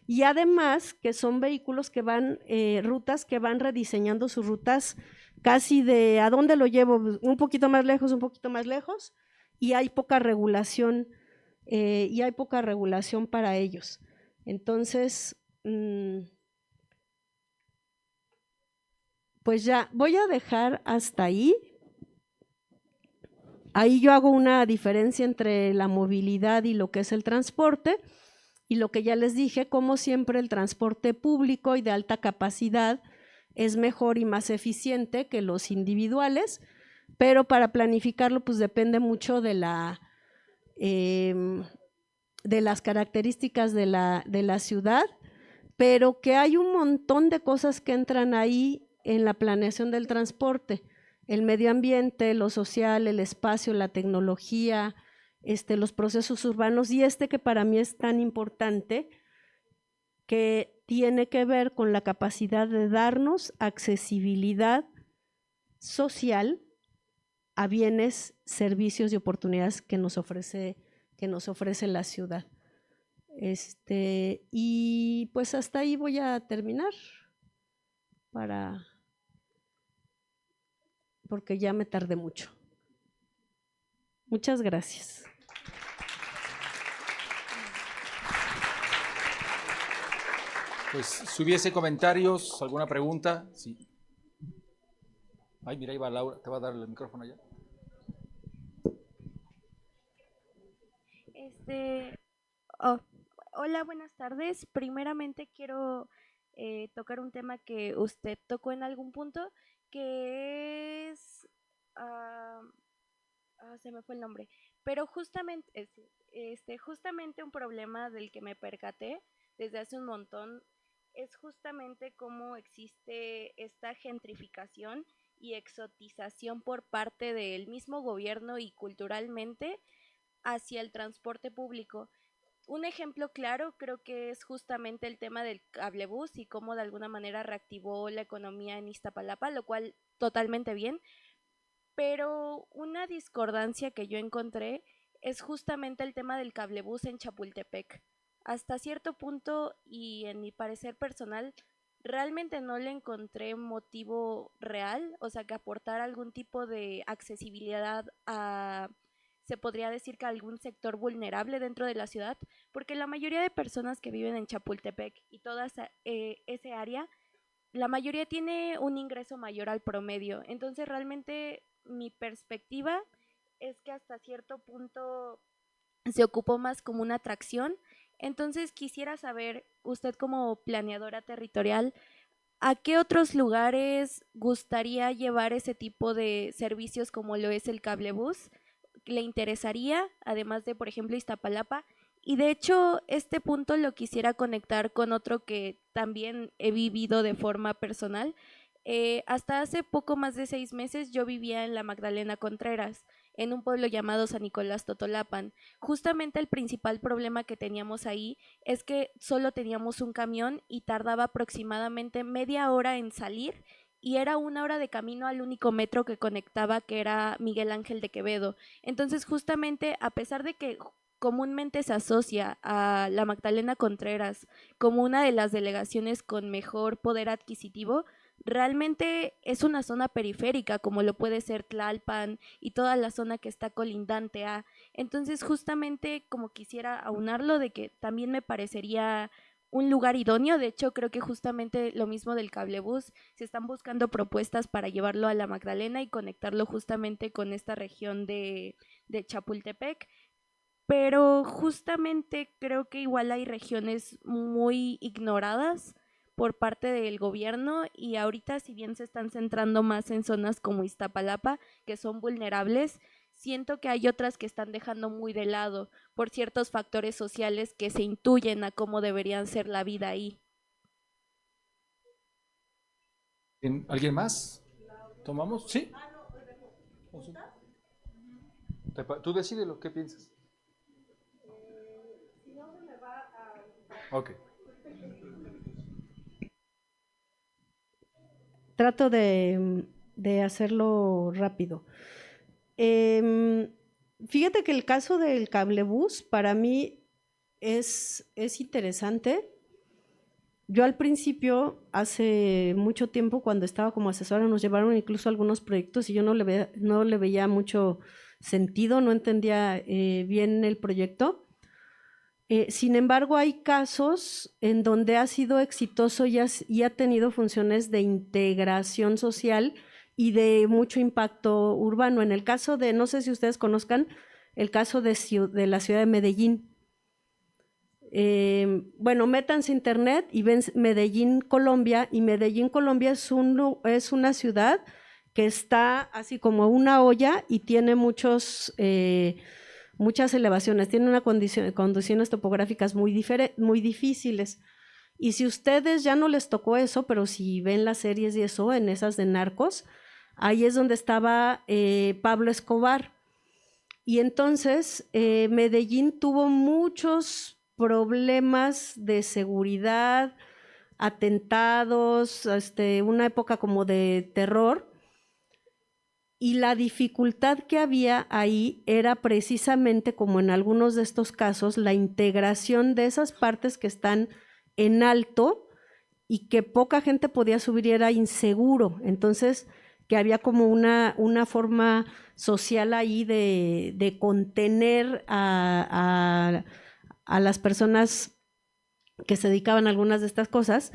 Y además que son vehículos que van, rutas que van rediseñando sus rutas casi de ¿a dónde lo llevo? Un poquito más lejos, y hay poca regulación, para ellos. Entonces, pues ya, voy a dejar hasta ahí. Ahí yo hago una diferencia entre la movilidad y lo que es el transporte, y lo que ya les dije, como siempre el transporte público y de alta capacidad es mejor y más eficiente que los individuales, pero para planificarlo pues depende mucho de las características de la ciudad, pero que hay un montón de cosas que entran ahí en la planeación del transporte: el medio ambiente, lo social, el espacio, la tecnología, los procesos urbanos, y que para mí es tan importante, que tiene que ver con la capacidad de darnos accesibilidad social a bienes, servicios y oportunidades que nos ofrece la ciudad. Y pues hasta ahí voy a terminar, porque ya me tardé mucho. Muchas gracias. Pues si hubiese comentarios, alguna pregunta, sí. Ay, mira, ahí va Laura, te va a dar el micrófono ya. Hola, buenas tardes. Primeramente quiero tocar un tema que usted tocó en algún punto, que es, se me fue el nombre, pero justamente un problema del que me percaté desde hace un montón es justamente cómo existe esta gentrificación y exotización por parte del mismo gobierno y culturalmente hacia el transporte público. Un ejemplo claro creo que es justamente el tema del cablebús y cómo de alguna manera reactivó la economía en Iztapalapa, lo cual totalmente bien, pero una discordancia que yo encontré es justamente el tema del cablebús en Chapultepec. Hasta cierto punto, y en mi parecer personal, realmente no le encontré motivo real, o sea, que aportar algún tipo de accesibilidad a, se podría decir que algún sector vulnerable dentro de la ciudad, porque la mayoría de personas que viven en Chapultepec y toda ese área, la mayoría tiene un ingreso mayor al promedio. Entonces realmente mi perspectiva es que hasta cierto punto se ocupó más como una atracción. Entonces quisiera saber, usted como planeadora territorial, ¿a qué otros lugares gustaría llevar ese tipo de servicios como lo es el cablebús? ¿Le interesaría, además de, por ejemplo, Iztapalapa? Y de hecho, este punto lo quisiera conectar con otro que también he vivido de forma personal. Hasta hace poco más de 6 meses yo vivía en la Magdalena Contreras, en un pueblo llamado San Nicolás Totolapan. Justamente el principal problema que teníamos ahí es que solo teníamos un camión y tardaba aproximadamente media hora en salir, y era 1 hora de camino al único metro que conectaba, que era Miguel Ángel de Quevedo. Entonces justamente, a pesar de que comúnmente se asocia a la Magdalena Contreras como una de las delegaciones con mejor poder adquisitivo, realmente es una zona periférica, como lo puede ser Tlalpan y toda la zona que está colindante a. Entonces justamente como quisiera aunarlo de que también me parecería un lugar idóneo. De hecho creo que justamente lo mismo del cablebús, se están buscando propuestas para llevarlo a la Magdalena y conectarlo justamente con esta región de Chapultepec. pero justamente creo que igual hay regiones muy ignoradas por parte del gobierno y ahorita si bien se están centrando más en zonas como Iztapalapa, que son vulnerables, siento que hay otras que están dejando muy de lado por ciertos factores sociales que se intuyen a cómo deberían ser la vida ahí. ¿Alguien más? ¿Tomamos? ¿Sí? Tú decides lo que piensas. Ok. Trato de hacerlo rápido. Fíjate que el caso del cablebús para mí es interesante. Yo al principio, hace mucho tiempo, cuando estaba como asesora, nos llevaron incluso algunos proyectos y yo no le veía mucho sentido, no entendía bien el proyecto. Sin embargo, hay casos en donde ha sido exitoso y ha tenido funciones de integración social y de mucho impacto urbano. En el caso de, no sé si ustedes conozcan, el caso de la ciudad de Medellín. Bueno, métanse a internet y ven Medellín, Colombia, y Medellín, Colombia es una ciudad que está así como una olla y tiene muchas elevaciones, tiene condiciones topográficas muy difíciles. Y si ustedes ya no les tocó eso, pero si ven las series y eso, en esas de narcos, ahí es donde estaba Pablo Escobar. Y entonces Medellín tuvo muchos problemas de seguridad, atentados, una época como de terror. Y la dificultad que había ahí era precisamente, como en algunos de estos casos, la integración de esas partes que están en alto y que poca gente podía subir y era inseguro. Entonces, que había como una forma social ahí de contener a las personas que se dedicaban a algunas de estas cosas,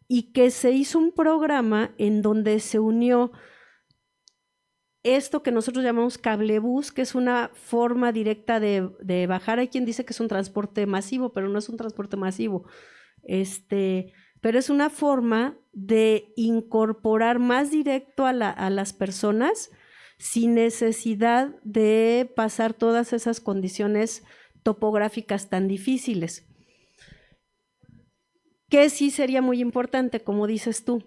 y que se hizo un programa en donde se unió esto que nosotros llamamos cablebús, que es una forma directa de bajar. Hay quien dice que es un transporte masivo, pero no es un transporte masivo. Pero es una forma de incorporar más directo a las personas sin necesidad de pasar todas esas condiciones topográficas tan difíciles. Que sí sería muy importante, como dices tú,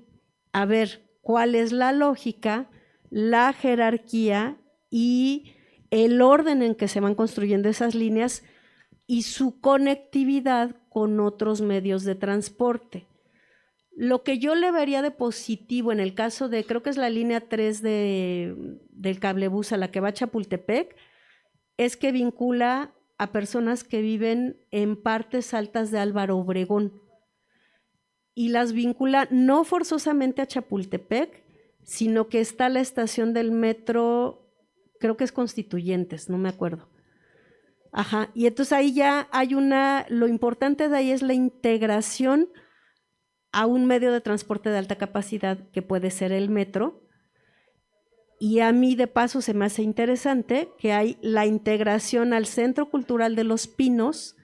a ver cuál es la lógica, la jerarquía y el orden en que se van construyendo esas líneas y su conectividad con otros medios de transporte. Lo que yo le vería de positivo en el caso de, creo que es la línea 3 del cablebús a la que va a Chapultepec, es que vincula a personas que viven en partes altas de Álvaro Obregón y las vincula no forzosamente a Chapultepec, sino que está la estación del metro, creo que es Constituyentes, no me acuerdo. Ajá, y entonces ahí ya hay lo importante de ahí es la integración a un medio de transporte de alta capacidad que puede ser el metro. Y a mí de paso se me hace interesante que hay la integración al Centro Cultural de Los Pinos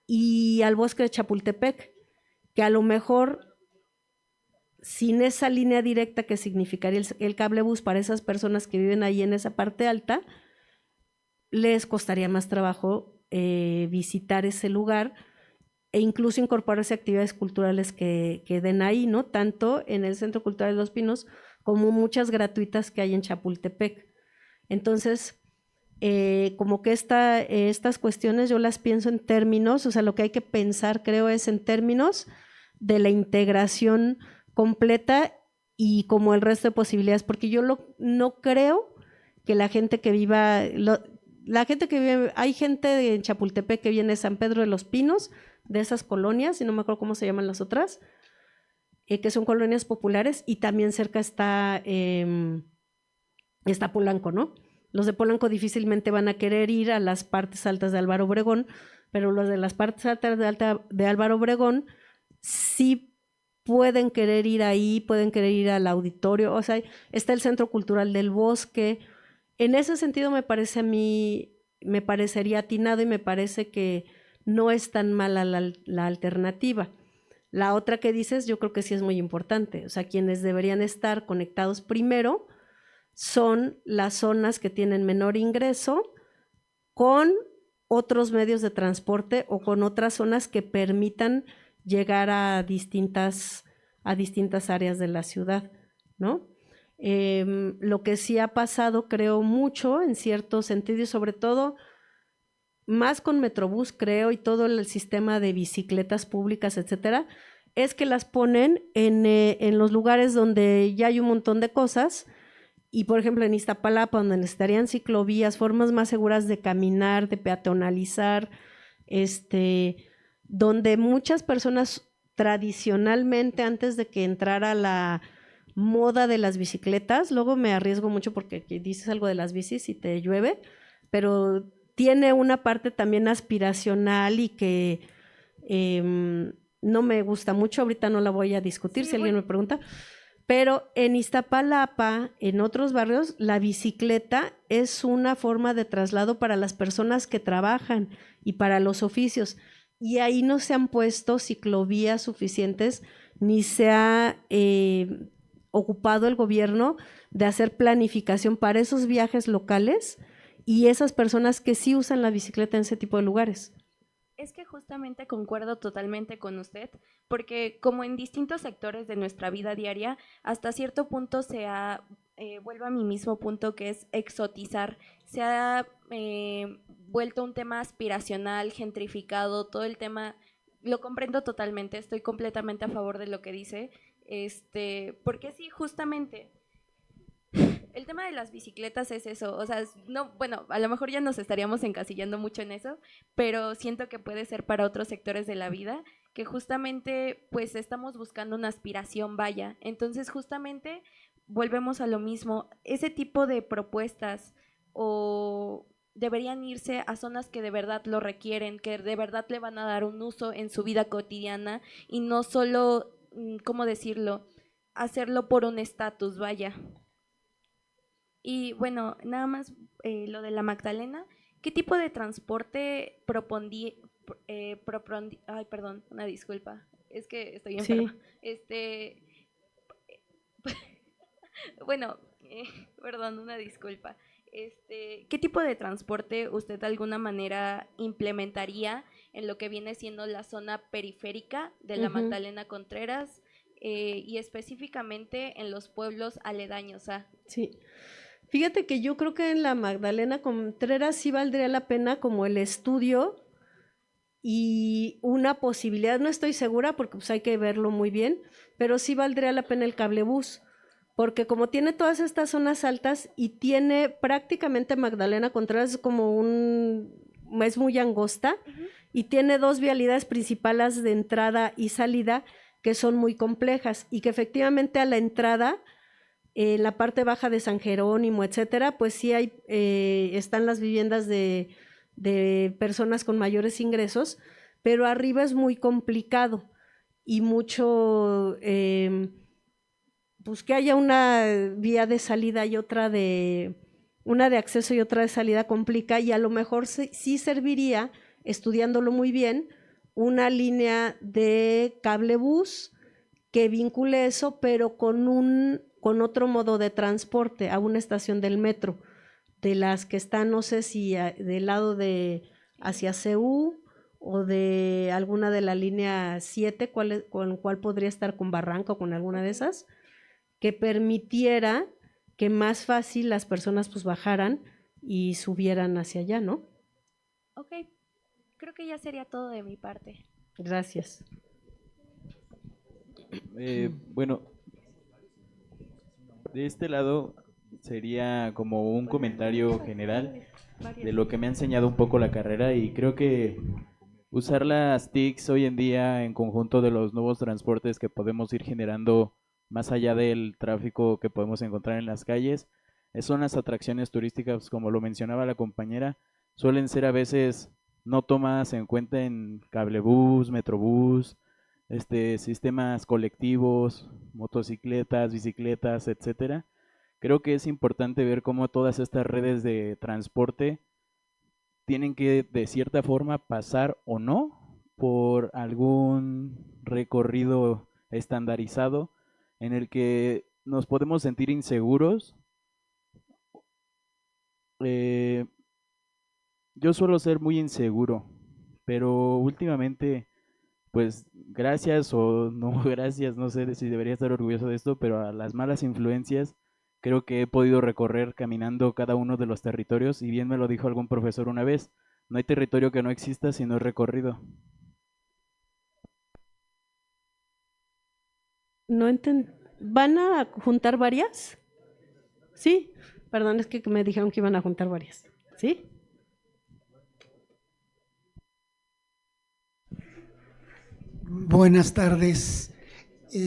y al Bosque de Chapultepec, que a lo mejor sin esa línea directa que significaría el cablebús para esas personas que viven ahí en esa parte alta, les costaría más trabajo visitar ese lugar e incluso incorporarse actividades culturales que den ahí, ¿no? Tanto en el Centro Cultural de Los Pinos como muchas gratuitas que hay en Chapultepec. Entonces, como que estas cuestiones yo las pienso en términos, o sea, lo que hay que pensar, creo, es en términos de la integración completa y como el resto de posibilidades, porque yo no creo que la gente que viva, hay gente en Chapultepec que viene de San Pedro de los Pinos, de esas colonias, y no me acuerdo cómo se llaman las otras, que son colonias populares, y también cerca está Polanco, ¿no? Los de Polanco difícilmente van a querer ir a las partes altas de Álvaro Obregón, pero los de las partes altas de Álvaro Obregón sí pueden querer ir ahí, pueden querer ir al auditorio, o sea, está el Centro Cultural del Bosque. En ese sentido me parece a mí me parecería atinado y me parece que no es tan mala la alternativa. La otra que dices, yo creo que sí es muy importante. O sea, quienes deberían estar conectados primero son las zonas que tienen menor ingreso con otros medios de transporte o con otras zonas que permitan llegar a distintas áreas de la ciudad, ¿no? Lo que sí ha pasado, creo, mucho en cierto sentido y sobre todo más con Metrobús, creo, y todo el sistema de bicicletas públicas, etcétera, es que las ponen en los lugares donde ya hay un montón de cosas. Y, por ejemplo, en Iztapalapa, donde necesitarían ciclovías, formas más seguras de caminar, de peatonalizar, donde muchas personas tradicionalmente, antes de que entrara la moda de las bicicletas, luego me arriesgo mucho porque dices algo de las bicis y te llueve, pero tiene una parte también aspiracional y que no me gusta mucho, ahorita no la voy a discutir si alguien me pregunta. Pero en Iztapalapa, en otros barrios, la bicicleta es una forma de traslado para las personas que trabajan y para los oficios. Y ahí no se han puesto ciclovías suficientes, ni se ha ocupado el gobierno de hacer planificación para esos viajes locales y esas personas que sí usan la bicicleta en ese tipo de lugares. Es que justamente concuerdo totalmente con usted, porque como en distintos sectores de nuestra vida diaria, hasta cierto punto vuelvo a mi mismo punto, que es exotizar. Se ha vuelto un tema aspiracional, gentrificado, todo el tema, lo comprendo totalmente, estoy completamente a favor de lo que dice, porque sí, justamente el tema de las bicicletas es eso, o sea, no, bueno, a lo mejor ya nos estaríamos encasillando mucho en eso, pero siento que puede ser para otros sectores de la vida, que justamente pues estamos buscando una aspiración, vaya, entonces justamente volvemos a lo mismo, ese tipo de propuestas o deberían irse a zonas que de verdad lo requieren, que de verdad le van a dar un uso en su vida cotidiana y no solo, ¿cómo decirlo?, hacerlo por un estatus, vaya. Y bueno, nada más lo de la Magdalena, ¿qué tipo de transporte ay, perdón, una disculpa, es que estoy enferma. Sí. Bueno, perdón, una disculpa. ¿Qué tipo de transporte usted de alguna manera implementaría en lo que viene siendo la zona periférica de la Magdalena Contreras y específicamente en los pueblos aledaños a? Sí. Fíjate que yo creo que en la Magdalena Contreras sí valdría la pena como el estudio y una posibilidad, no estoy segura porque pues hay que verlo muy bien, pero sí valdría la pena el cablebús, porque como tiene todas estas zonas altas y tiene prácticamente Magdalena Contreras como es muy angosta y tiene dos vialidades principales de entrada y salida que son muy complejas y que efectivamente a la entrada en la parte baja de San Jerónimo, etcétera, pues sí están las viviendas de personas con mayores ingresos, pero arriba es muy complicado y mucho, pues que haya una vía de salida y una de acceso y otra de salida complica y a lo mejor sí serviría, estudiándolo muy bien, una línea de cablebús que vincule eso, pero con otro modo de transporte a una estación del metro, de las que están, no sé si del lado hacia CU o de alguna de la línea 7, con cuál podría estar con Barranca o con alguna de esas, que permitiera que más fácil las personas pues bajaran y subieran hacia allá, ¿no? Ok, creo que ya sería todo de mi parte. Gracias. Bueno, de este lado sería como un comentario general de lo que me ha enseñado un poco la carrera y creo que usar las TICs hoy en día en conjunto de los nuevos transportes que podemos ir generando más allá del tráfico que podemos encontrar en las calles, son las atracciones turísticas, como lo mencionaba la compañera, suelen ser a veces no tomadas en cuenta en cablebús, metrobús, sistemas colectivos, motocicletas, bicicletas, etcétera. Creo que es importante ver cómo todas estas redes de transporte tienen que de cierta forma pasar o no por algún recorrido estandarizado en el que nos podemos sentir inseguros. Yo suelo ser muy inseguro, pero últimamente, pues gracias o no gracias, no sé si debería estar orgulloso de esto, pero a las malas influencias creo que he podido recorrer caminando cada uno de los territorios, y bien me lo dijo algún profesor una vez: no hay territorio que no exista si no es recorrido. No ¿Van a juntar varias? Sí, perdón, es que me dijeron que iban a juntar varias. ¿Sí? Buenas tardes,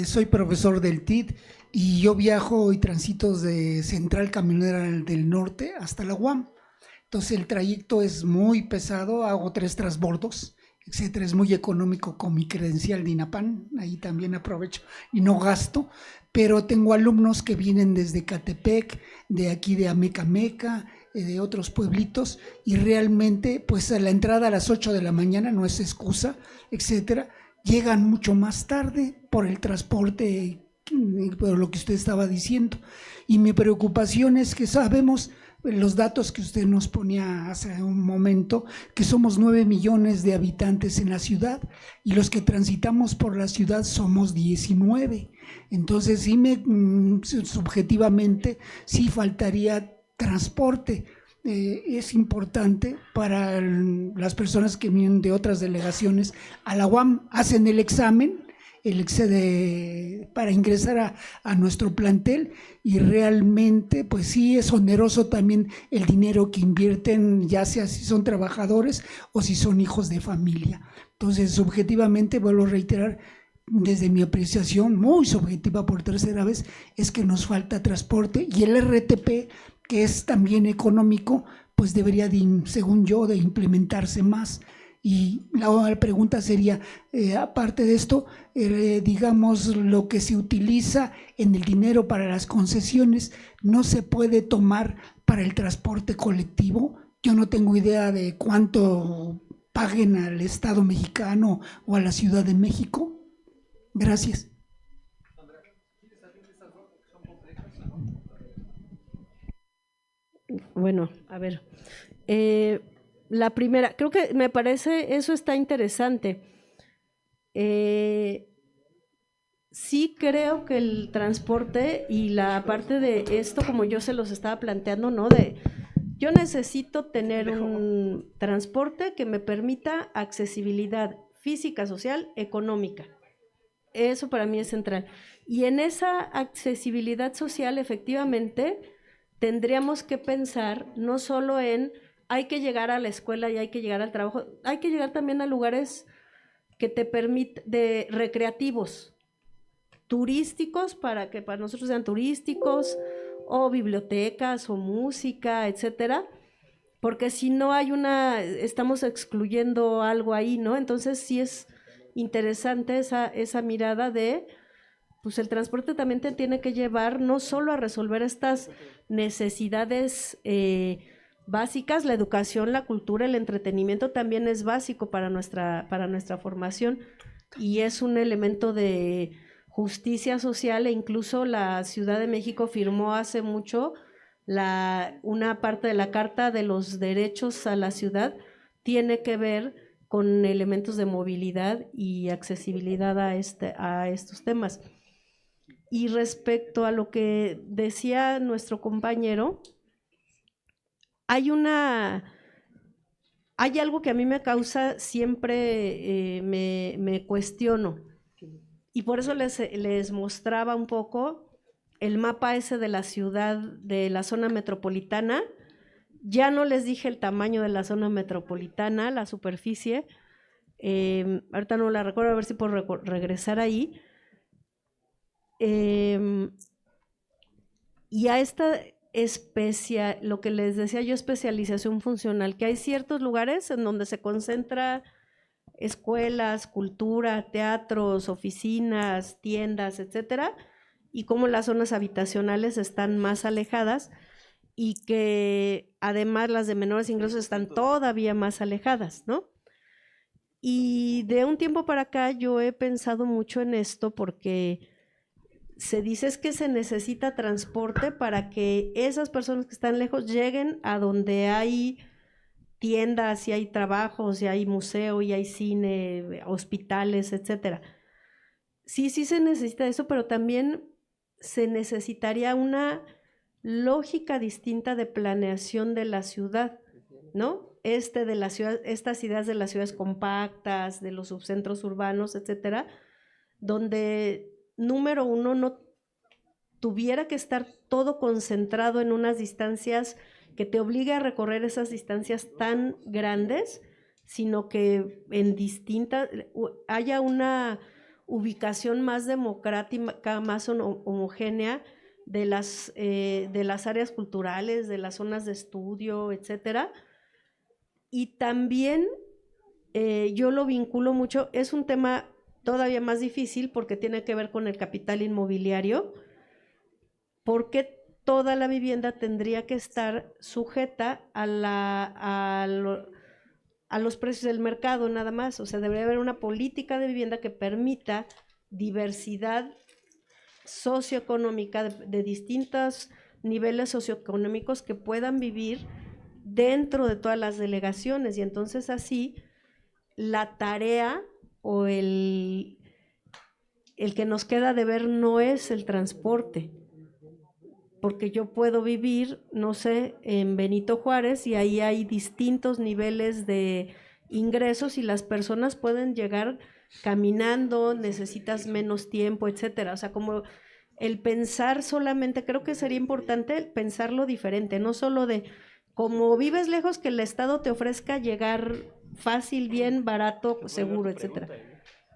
soy profesor del TID y yo viajo y transito de Central Camionera del Norte hasta la UAM. Entonces el trayecto es muy pesado, hago 3 transbordos, etcétera. Es muy económico con mi credencial de INAPAN, ahí también aprovecho y no gasto, pero tengo alumnos que vienen desde Catepec, de aquí de Amecameca, de otros pueblitos, y realmente pues a la entrada a las 8 de la mañana no es excusa, etcétera. Llegan mucho más tarde por el transporte, por lo que usted estaba diciendo. Y mi preocupación es que sabemos los datos que usted nos ponía hace un momento, que somos 9 millones de habitantes en la ciudad y los que transitamos por la ciudad somos 19. Entonces, sí subjetivamente, sí faltaría transporte. Es importante para las personas que vienen de otras delegaciones a la UAM, hacen el examen para ingresar a nuestro plantel, y realmente pues sí es oneroso también el dinero que invierten, ya sea si son trabajadores o si son hijos de familia. Entonces, subjetivamente, vuelvo a reiterar, desde mi apreciación muy subjetiva por tercera vez, es que nos falta transporte, y el RTP, que es también económico, pues debería, según yo, de implementarse más. Y la pregunta sería, aparte de esto, digamos, lo que se utiliza en el dinero para las concesiones, ¿no se puede tomar para el transporte colectivo? Yo no tengo idea de cuánto paguen al Estado mexicano o a la Ciudad de México. Gracias. Bueno, a ver. La primera, creo que me parece, eso está interesante. Sí creo que el transporte y la parte de esto, como yo se los estaba planteando, ¿no? Yo necesito tener un transporte que me permita accesibilidad física, social, económica. Eso para mí es central. Y en esa accesibilidad social, efectivamente, tendríamos que pensar no solo en hay que llegar a la escuela y hay que llegar al trabajo, hay que llegar también a lugares que te permiten, de recreativos, turísticos, para que para nosotros sean turísticos, o bibliotecas, o música, etcétera, porque si no hay estamos excluyendo algo ahí, ¿no? Entonces sí es interesante esa mirada de, pues el transporte también te tiene que llevar no solo a resolver estas necesidades básicas, la educación, la cultura, el entretenimiento también es básico para nuestra formación, y es un elemento de justicia social, e incluso la Ciudad de México firmó hace mucho una parte de la Carta de los Derechos a la Ciudad, tiene que ver con elementos de movilidad y accesibilidad a estos temas. Y respecto a lo que decía nuestro compañero, hay algo que a mí me causa siempre, me cuestiono, y por eso les mostraba un poco el mapa ese de la ciudad, de la zona metropolitana. Ya no les dije el tamaño de la zona metropolitana, la superficie, ahorita no la recuerdo, a ver si puedo regresar ahí. Y a esta lo que les decía yo, especialización funcional, que hay ciertos lugares en donde se concentra escuelas, cultura, teatros, oficinas, tiendas, etcétera, y como las zonas habitacionales están más alejadas, y que además las de menores ingresos están todavía más alejadas, ¿no? Y de un tiempo para acá yo he pensado mucho en esto porque se dice es que se necesita transporte para que esas personas que están lejos lleguen a donde hay tiendas, y hay trabajos, y hay museo, y hay cine, hospitales, etcétera. Sí se necesita eso, pero también se necesitaría una lógica distinta de planeación de la ciudad, ¿no? De la ciudad, estas ideas de las ciudades compactas, de los subcentros urbanos, etcétera, donde, número uno, no tuviera que estar todo concentrado en unas distancias que te obligue a recorrer esas distancias tan grandes, sino que en haya una ubicación más democrática, más homogénea de las áreas culturales, de las zonas de estudio, etcétera. Y también yo lo vinculo mucho, es un tema todavía más difícil porque tiene que ver con el capital inmobiliario, porque toda la vivienda tendría que estar sujeta a los precios del mercado nada más. O sea, debería haber una política de vivienda que permita diversidad socioeconómica de distintos niveles socioeconómicos que puedan vivir dentro de todas las delegaciones. Y entonces así la tarea o el que nos queda de ver no es el transporte, porque yo puedo vivir, no sé, en Benito Juárez y ahí hay distintos niveles de ingresos y las personas pueden llegar caminando, necesitas menos tiempo, etcétera. O sea, como el pensar solamente, creo que sería importante pensarlo diferente, no solo de como vives lejos que el Estado te ofrezca llegar fácil, bien, barato, seguro, etcétera.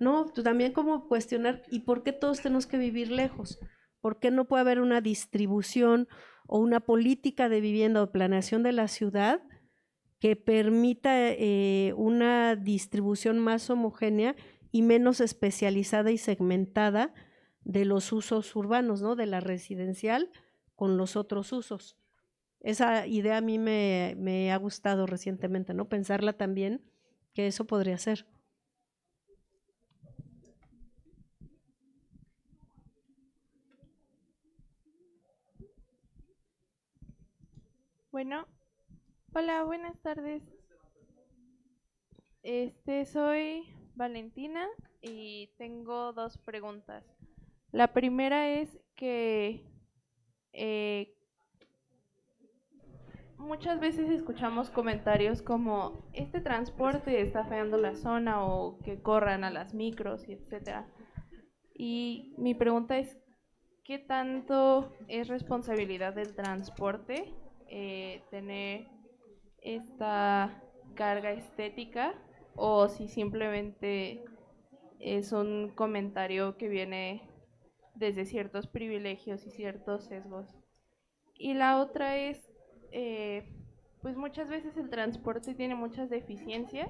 No, tú también como cuestionar, ¿y por qué todos tenemos que vivir lejos? ¿Por qué no puede haber una distribución o una política de vivienda o planeación de la ciudad que permita una distribución más homogénea y menos especializada y segmentada de los usos urbanos, ¿no? De la residencial con los otros usos? Esa idea a mí me ha gustado recientemente, ¿no? Pensarla también, que eso podría ser. Bueno, hola, buenas tardes. Soy Valentina y tengo dos preguntas. La primera es que muchas veces escuchamos comentarios como este transporte está feando la zona o que corran a las micros y etcétera. Y mi pregunta es, ¿qué tanto es responsabilidad del transporte tener esta carga estética o si simplemente es un comentario que viene desde ciertos privilegios y ciertos sesgos? Y la otra es, pues muchas veces el transporte tiene muchas deficiencias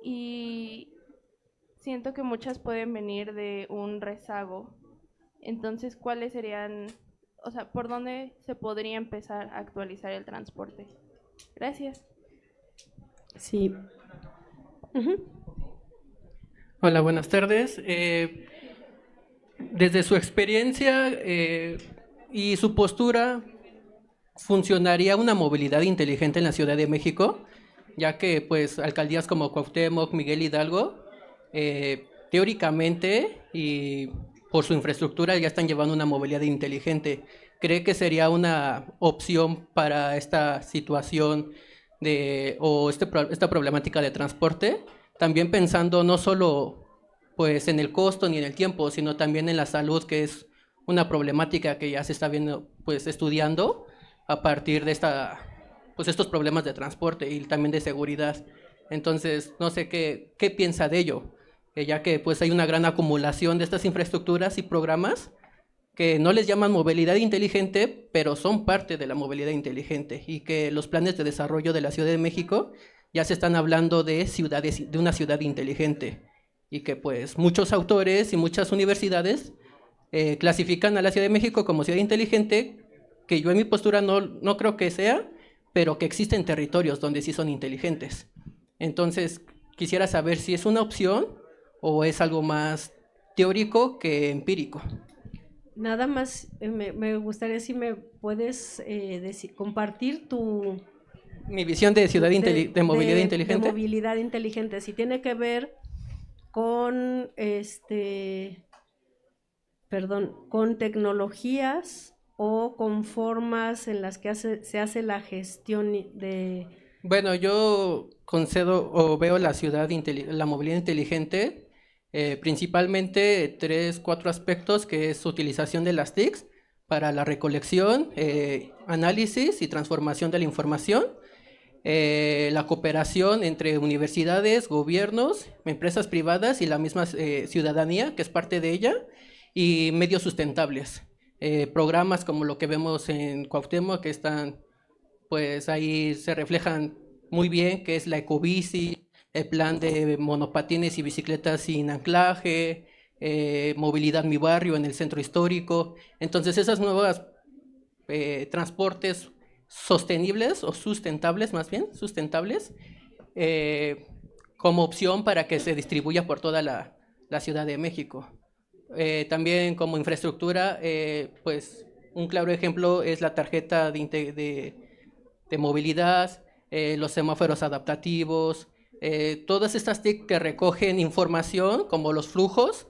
y siento que muchas pueden venir de un rezago. Entonces, ¿cuáles serían, o sea, por dónde se podría empezar a actualizar el transporte? Gracias. Sí. Hola, buenas tardes. Desde su experiencia y su postura, ¿funcionaría una movilidad inteligente en la Ciudad de México? Ya que pues alcaldías como Cuauhtémoc, Miguel Hidalgo, teóricamente y por su infraestructura ya están llevando una movilidad inteligente. ¿Cree que sería una opción para esta situación esta problemática de transporte? También pensando no solo pues en el costo ni en el tiempo, sino también en la salud, que es una problemática que ya se está viendo, pues estudiando a partir de estos problemas de transporte y también de seguridad. Entonces, no sé qué piensa de ello, ya que pues hay una gran acumulación de estas infraestructuras y programas que no les llaman movilidad inteligente, pero son parte de la movilidad inteligente, y que los planes de desarrollo de la Ciudad de México ya se están hablando de una ciudad inteligente, y que pues muchos autores y muchas universidades clasifican a la Ciudad de México como ciudad inteligente que yo en mi postura no creo que sea, pero que existen territorios donde sí son inteligentes. Entonces, quisiera saber si es una opción o es algo más teórico que empírico. Nada más me gustaría si me puedes compartir tu... Mi visión de ciudad de movilidad inteligente. De movilidad inteligente, si tiene que ver con, con tecnologías o con formas en las que se hace la gestión de... Bueno, yo concedo o veo la la movilidad inteligente principalmente 4 aspectos, que es utilización de las TICs para la recolección, análisis y transformación de la información, la cooperación entre universidades, gobiernos, empresas privadas y la misma ciudadanía, que es parte de ella, y medios sustentables. Programas como lo que vemos en Cuauhtémoc, que están, pues ahí se reflejan muy bien, que es la ecobici, el plan de monopatines y bicicletas sin anclaje, movilidad mi barrio en el centro histórico. Entonces esas nuevas transportes sostenibles o sustentables, más bien, sustentables, como opción para que se distribuya por toda la Ciudad de México. También como infraestructura, pues un claro ejemplo es la tarjeta de movilidad, los semáforos adaptativos, todas estas TIC que recogen información como los flujos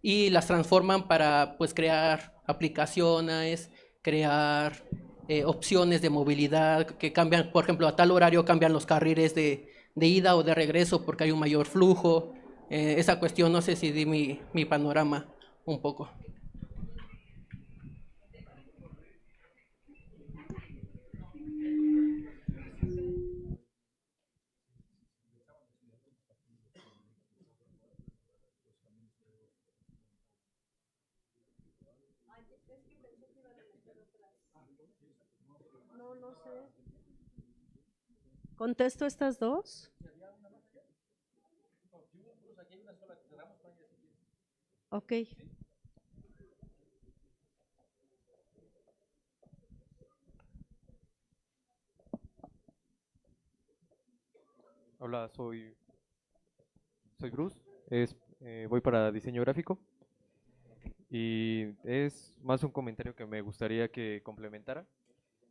y las transforman para pues crear aplicaciones, crear opciones de movilidad que cambian, por ejemplo, a tal horario cambian los carriles de ida o de regreso porque hay un mayor flujo. Esa cuestión, no sé si di mi panorama un poco. No sé. ¿Contesto estas dos? Ok. Hola, soy Bruce, voy para diseño gráfico y es más un comentario que me gustaría que complementara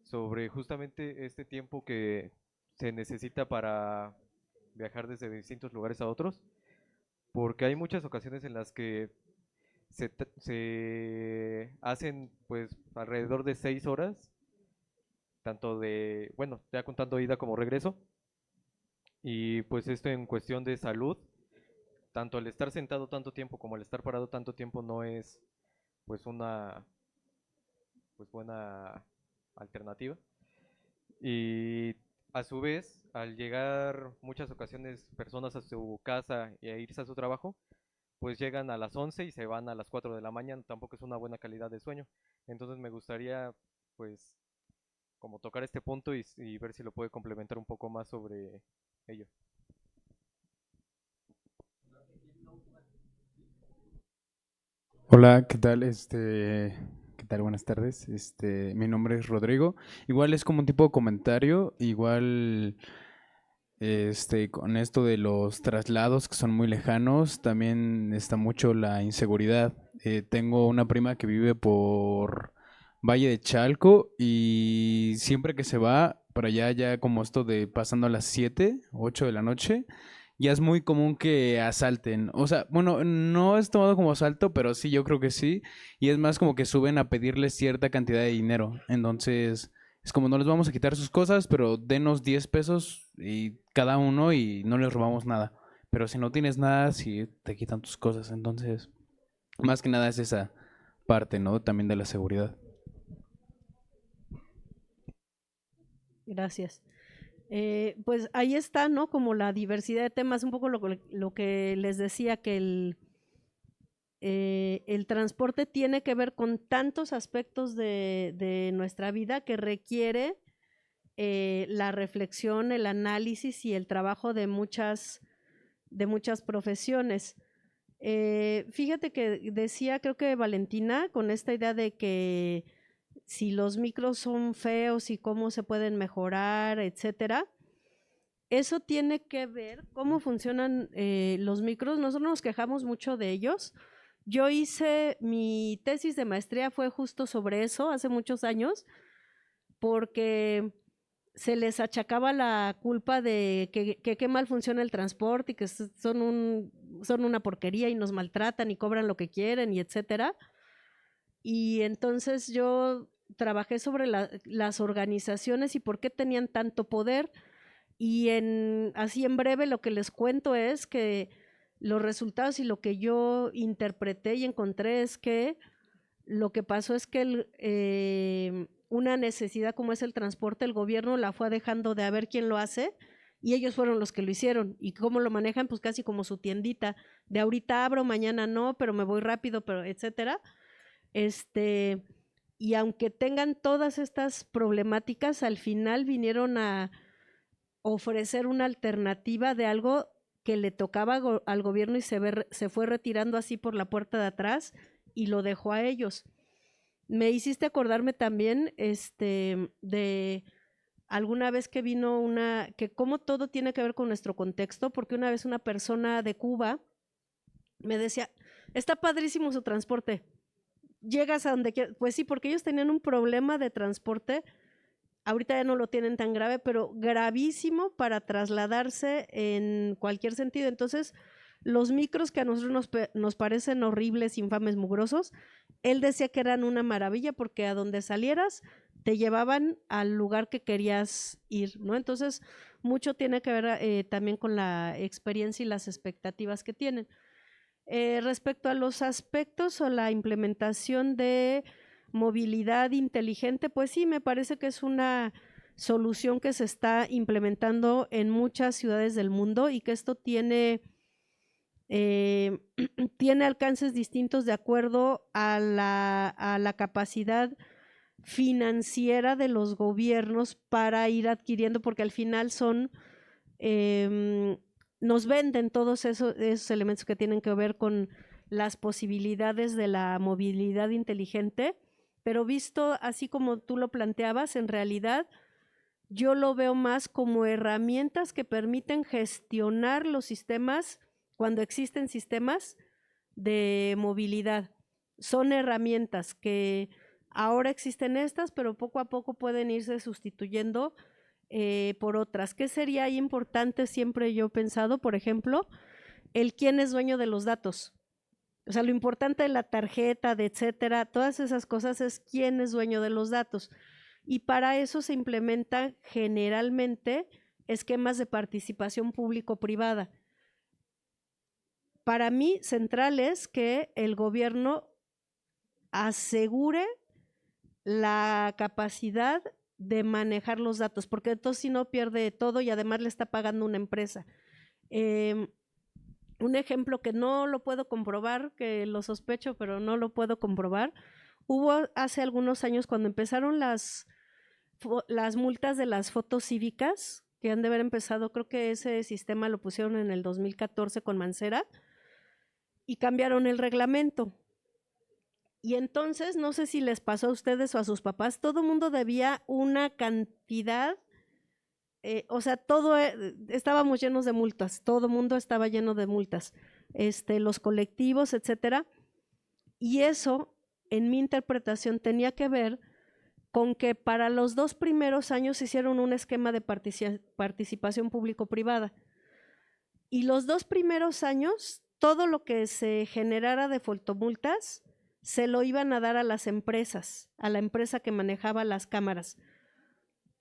sobre justamente este tiempo que se necesita para viajar desde distintos lugares a otros, porque hay muchas ocasiones en las que se hacen pues alrededor de 6 horas, tanto de, bueno, ya contando ida como regreso, y pues esto en cuestión de salud, tanto el estar sentado tanto tiempo como el estar parado tanto tiempo no es pues una pues buena alternativa. Y a su vez, al llegar muchas ocasiones personas a su casa y a irse a su trabajo, pues llegan a las 11 y se van a las 4 de la mañana, tampoco es una buena calidad de sueño. Entonces me gustaría pues como tocar este punto y ver si lo puede complementar un poco más sobre ello. Hola, ¿qué tal? ¿Qué tal? Buenas tardes. Mi nombre es Rodrigo. Igual es como un tipo de comentario, igual, con esto de los traslados que son muy lejanos, también está mucho la inseguridad. Tengo una prima que vive por Valle de Chalco y siempre que se va para allá, ya como esto de pasando a las 7, 8 de la noche, ya es muy común que asalten. O sea, bueno, no es tomado como asalto, pero sí, yo creo que sí. Y es más como que suben a pedirles cierta cantidad de dinero. Entonces, es como no les vamos a quitar sus cosas, pero denos 10 pesos y cada uno y no les robamos nada. Pero si no tienes nada, sí te quitan tus cosas. Entonces, más que nada es esa parte, ¿no? También de la seguridad. Gracias. Pues ahí está, ¿no? Como la diversidad de temas, un poco lo que les decía, que el transporte tiene que ver con tantos aspectos de nuestra vida que requiere la reflexión, el análisis y el trabajo de muchas profesiones. Fíjate que decía, creo que Valentina, con esta idea de que si los micros son feos y cómo se pueden mejorar, etcétera. Eso tiene que ver cómo funcionan los micros. Nosotros nos quejamos mucho de ellos. Yo hice mi tesis de maestría, fue justo sobre eso hace muchos años, porque se les achacaba la culpa de que qué mal funciona el transporte y que son una porquería y nos maltratan y cobran lo que quieren y etcétera. Y entonces yo trabajé sobre las organizaciones y por qué tenían tanto poder. Y así en breve lo que les cuento es que los resultados y lo que yo interpreté y encontré es que lo que pasó es que una necesidad como es el transporte, el gobierno la fue dejando de a ver quién lo hace y ellos fueron los que lo hicieron. ¿Y cómo lo manejan? Pues casi como su tiendita, de ahorita abro, mañana no, pero me voy rápido, pero etcétera. Y aunque tengan todas estas problemáticas, al final vinieron a ofrecer una alternativa de algo que le tocaba al gobierno y se fue retirando así por la puerta de atrás y lo dejó a ellos. Me hiciste acordarme también de alguna vez que vino que como todo tiene que ver con nuestro contexto, porque una vez una persona de Cuba me decía, está padrísimo su transporte, llegas a donde quieras. Pues sí, porque ellos tenían un problema de transporte, ahorita ya no lo tienen tan grave, pero gravísimo para trasladarse en cualquier sentido. Entonces, los micros que a nosotros nos parecen horribles, infames, mugrosos, él decía que eran una maravilla porque a donde salieras te llevaban al lugar que querías ir, ¿no? Entonces, mucho tiene que ver también con la experiencia y las expectativas que tienen. Respecto a los aspectos o la implementación de movilidad inteligente, pues sí, me parece que es una solución que se está implementando en muchas ciudades del mundo y que esto tiene alcances distintos de acuerdo a la capacidad financiera de los gobiernos para ir adquiriendo, porque al final nos venden todos esos elementos que tienen que ver con las posibilidades de la movilidad inteligente, pero visto así como tú lo planteabas, en realidad yo lo veo más como herramientas que permiten gestionar los sistemas cuando existen sistemas de movilidad. Son herramientas que ahora existen estas, pero poco a poco pueden irse sustituyendo por otras. ¿Qué sería ahí importante? Siempre yo he pensado, por ejemplo, el quién es dueño de los datos. O sea, lo importante de la tarjeta, de etcétera, todas esas cosas es quién es dueño de los datos. Y para eso se implementan generalmente esquemas de participación público-privada. Para mí, central es que el gobierno asegure la capacidad de manejar los datos, porque entonces si no pierde todo y además le está pagando una empresa. Un ejemplo que no lo puedo comprobar, que lo sospecho, pero no lo puedo comprobar, hubo hace algunos años cuando empezaron las multas de las fotos cívicas, que han de haber empezado, creo que ese sistema lo pusieron en el 2014 con Mancera, y cambiaron el reglamento. Y entonces, no sé si les pasó a ustedes o a sus papás, todo el mundo debía una cantidad, o sea, estábamos llenos de multas, todo el mundo estaba lleno de multas, los colectivos, etcétera. Y eso, en mi interpretación, tenía que ver con que para los 2 primeros años hicieron un esquema de participación público-privada. Y los 2 primeros años, todo lo que se generara de fotomultas se lo iban a dar a las empresas, a la empresa que manejaba las cámaras,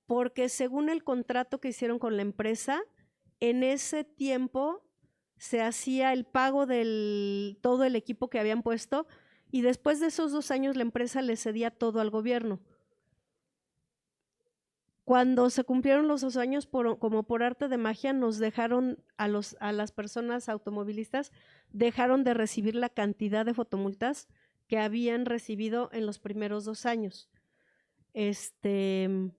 porque según el contrato que hicieron con la empresa, en ese tiempo se hacía el pago de todo el equipo que habían puesto y después de esos 2 años la empresa le cedía todo al gobierno. Cuando se cumplieron los 2 años, como por arte de magia, nos dejaron a las personas automovilistas, dejaron de recibir la cantidad de fotomultas que habían recibido en los primeros 2 años. Entonces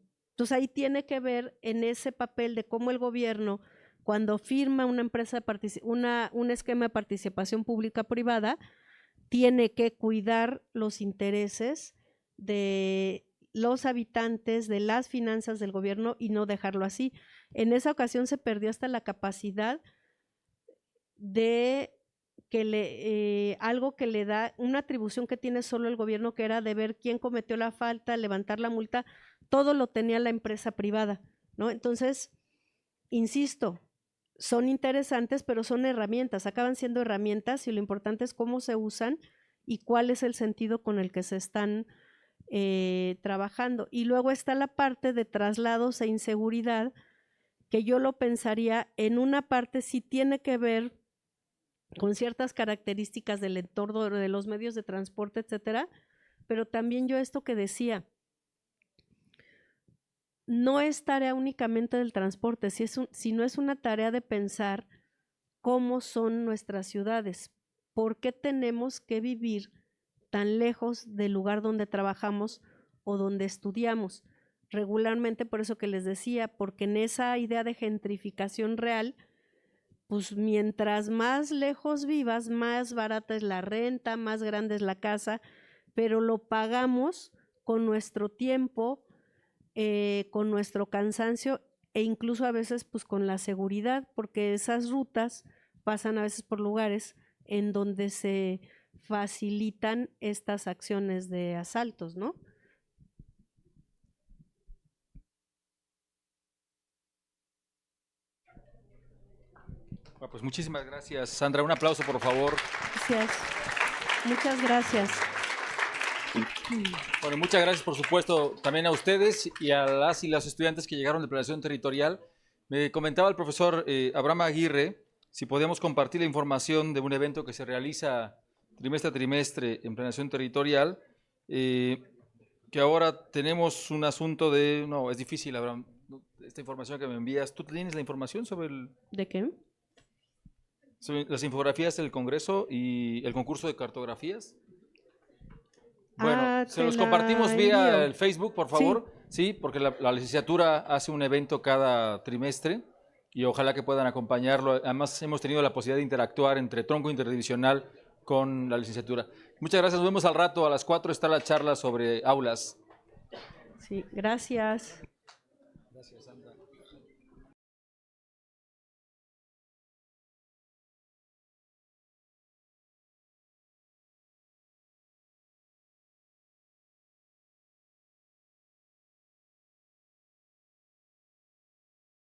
ahí tiene que ver en ese papel de cómo el gobierno, cuando firma una empresa un esquema de participación pública-privada, tiene que cuidar los intereses los habitantes, de las finanzas del gobierno y no dejarlo así. En esa ocasión se perdió hasta la capacidad de que algo que le da una atribución que tiene solo el gobierno, que era de ver quién cometió la falta, levantar la multa, todo lo tenía la empresa privada, ¿no? Entonces, insisto, son interesantes, pero son herramientas, acaban siendo herramientas y lo importante es cómo se usan y cuál es el sentido con el que se están trabajando. Y luego está la parte de traslados e inseguridad, que yo lo pensaría en una parte sí tiene que ver con ciertas características del entorno de los medios de transporte, etcétera, pero también yo esto que decía, no es tarea únicamente del transporte, sino es una tarea de pensar cómo son nuestras ciudades, por qué tenemos que vivir tan lejos del lugar donde trabajamos o donde estudiamos. Regularmente, por eso que les decía, porque en esa idea de gentrificación real, pues mientras más lejos vivas, más barata es la renta, más grande es la casa, pero lo pagamos con nuestro tiempo, con nuestro cansancio e incluso a veces pues con la seguridad, porque esas rutas pasan a veces por lugares en donde se facilitan estas acciones de asaltos, ¿no? Bueno, pues muchísimas gracias, Sandra. Un aplauso, por favor. Gracias. Muchas gracias. Bueno, muchas gracias, por supuesto, también a ustedes y a las y los estudiantes que llegaron de Planeación Territorial. Me comentaba el profesor Abraham Aguirre si podíamos compartir la información de un evento que se realiza trimestre a trimestre en Planeación Territorial, que ahora tenemos un asunto de... No, es difícil, Abraham, esta información que me envías. ¿Tú tienes la información sobre el...? ¿De qué? Sobre las infografías del Congreso y el concurso de cartografías. Bueno, se los compartimos vía el Facebook, por favor. Sí, porque la licenciatura hace un evento cada trimestre y ojalá que puedan acompañarlo. Además, hemos tenido la posibilidad de interactuar entre tronco interdivisional con la licenciatura. Muchas gracias. Nos vemos al rato. A las 4 está la charla sobre aulas. Sí, gracias. Gracias, Sandra.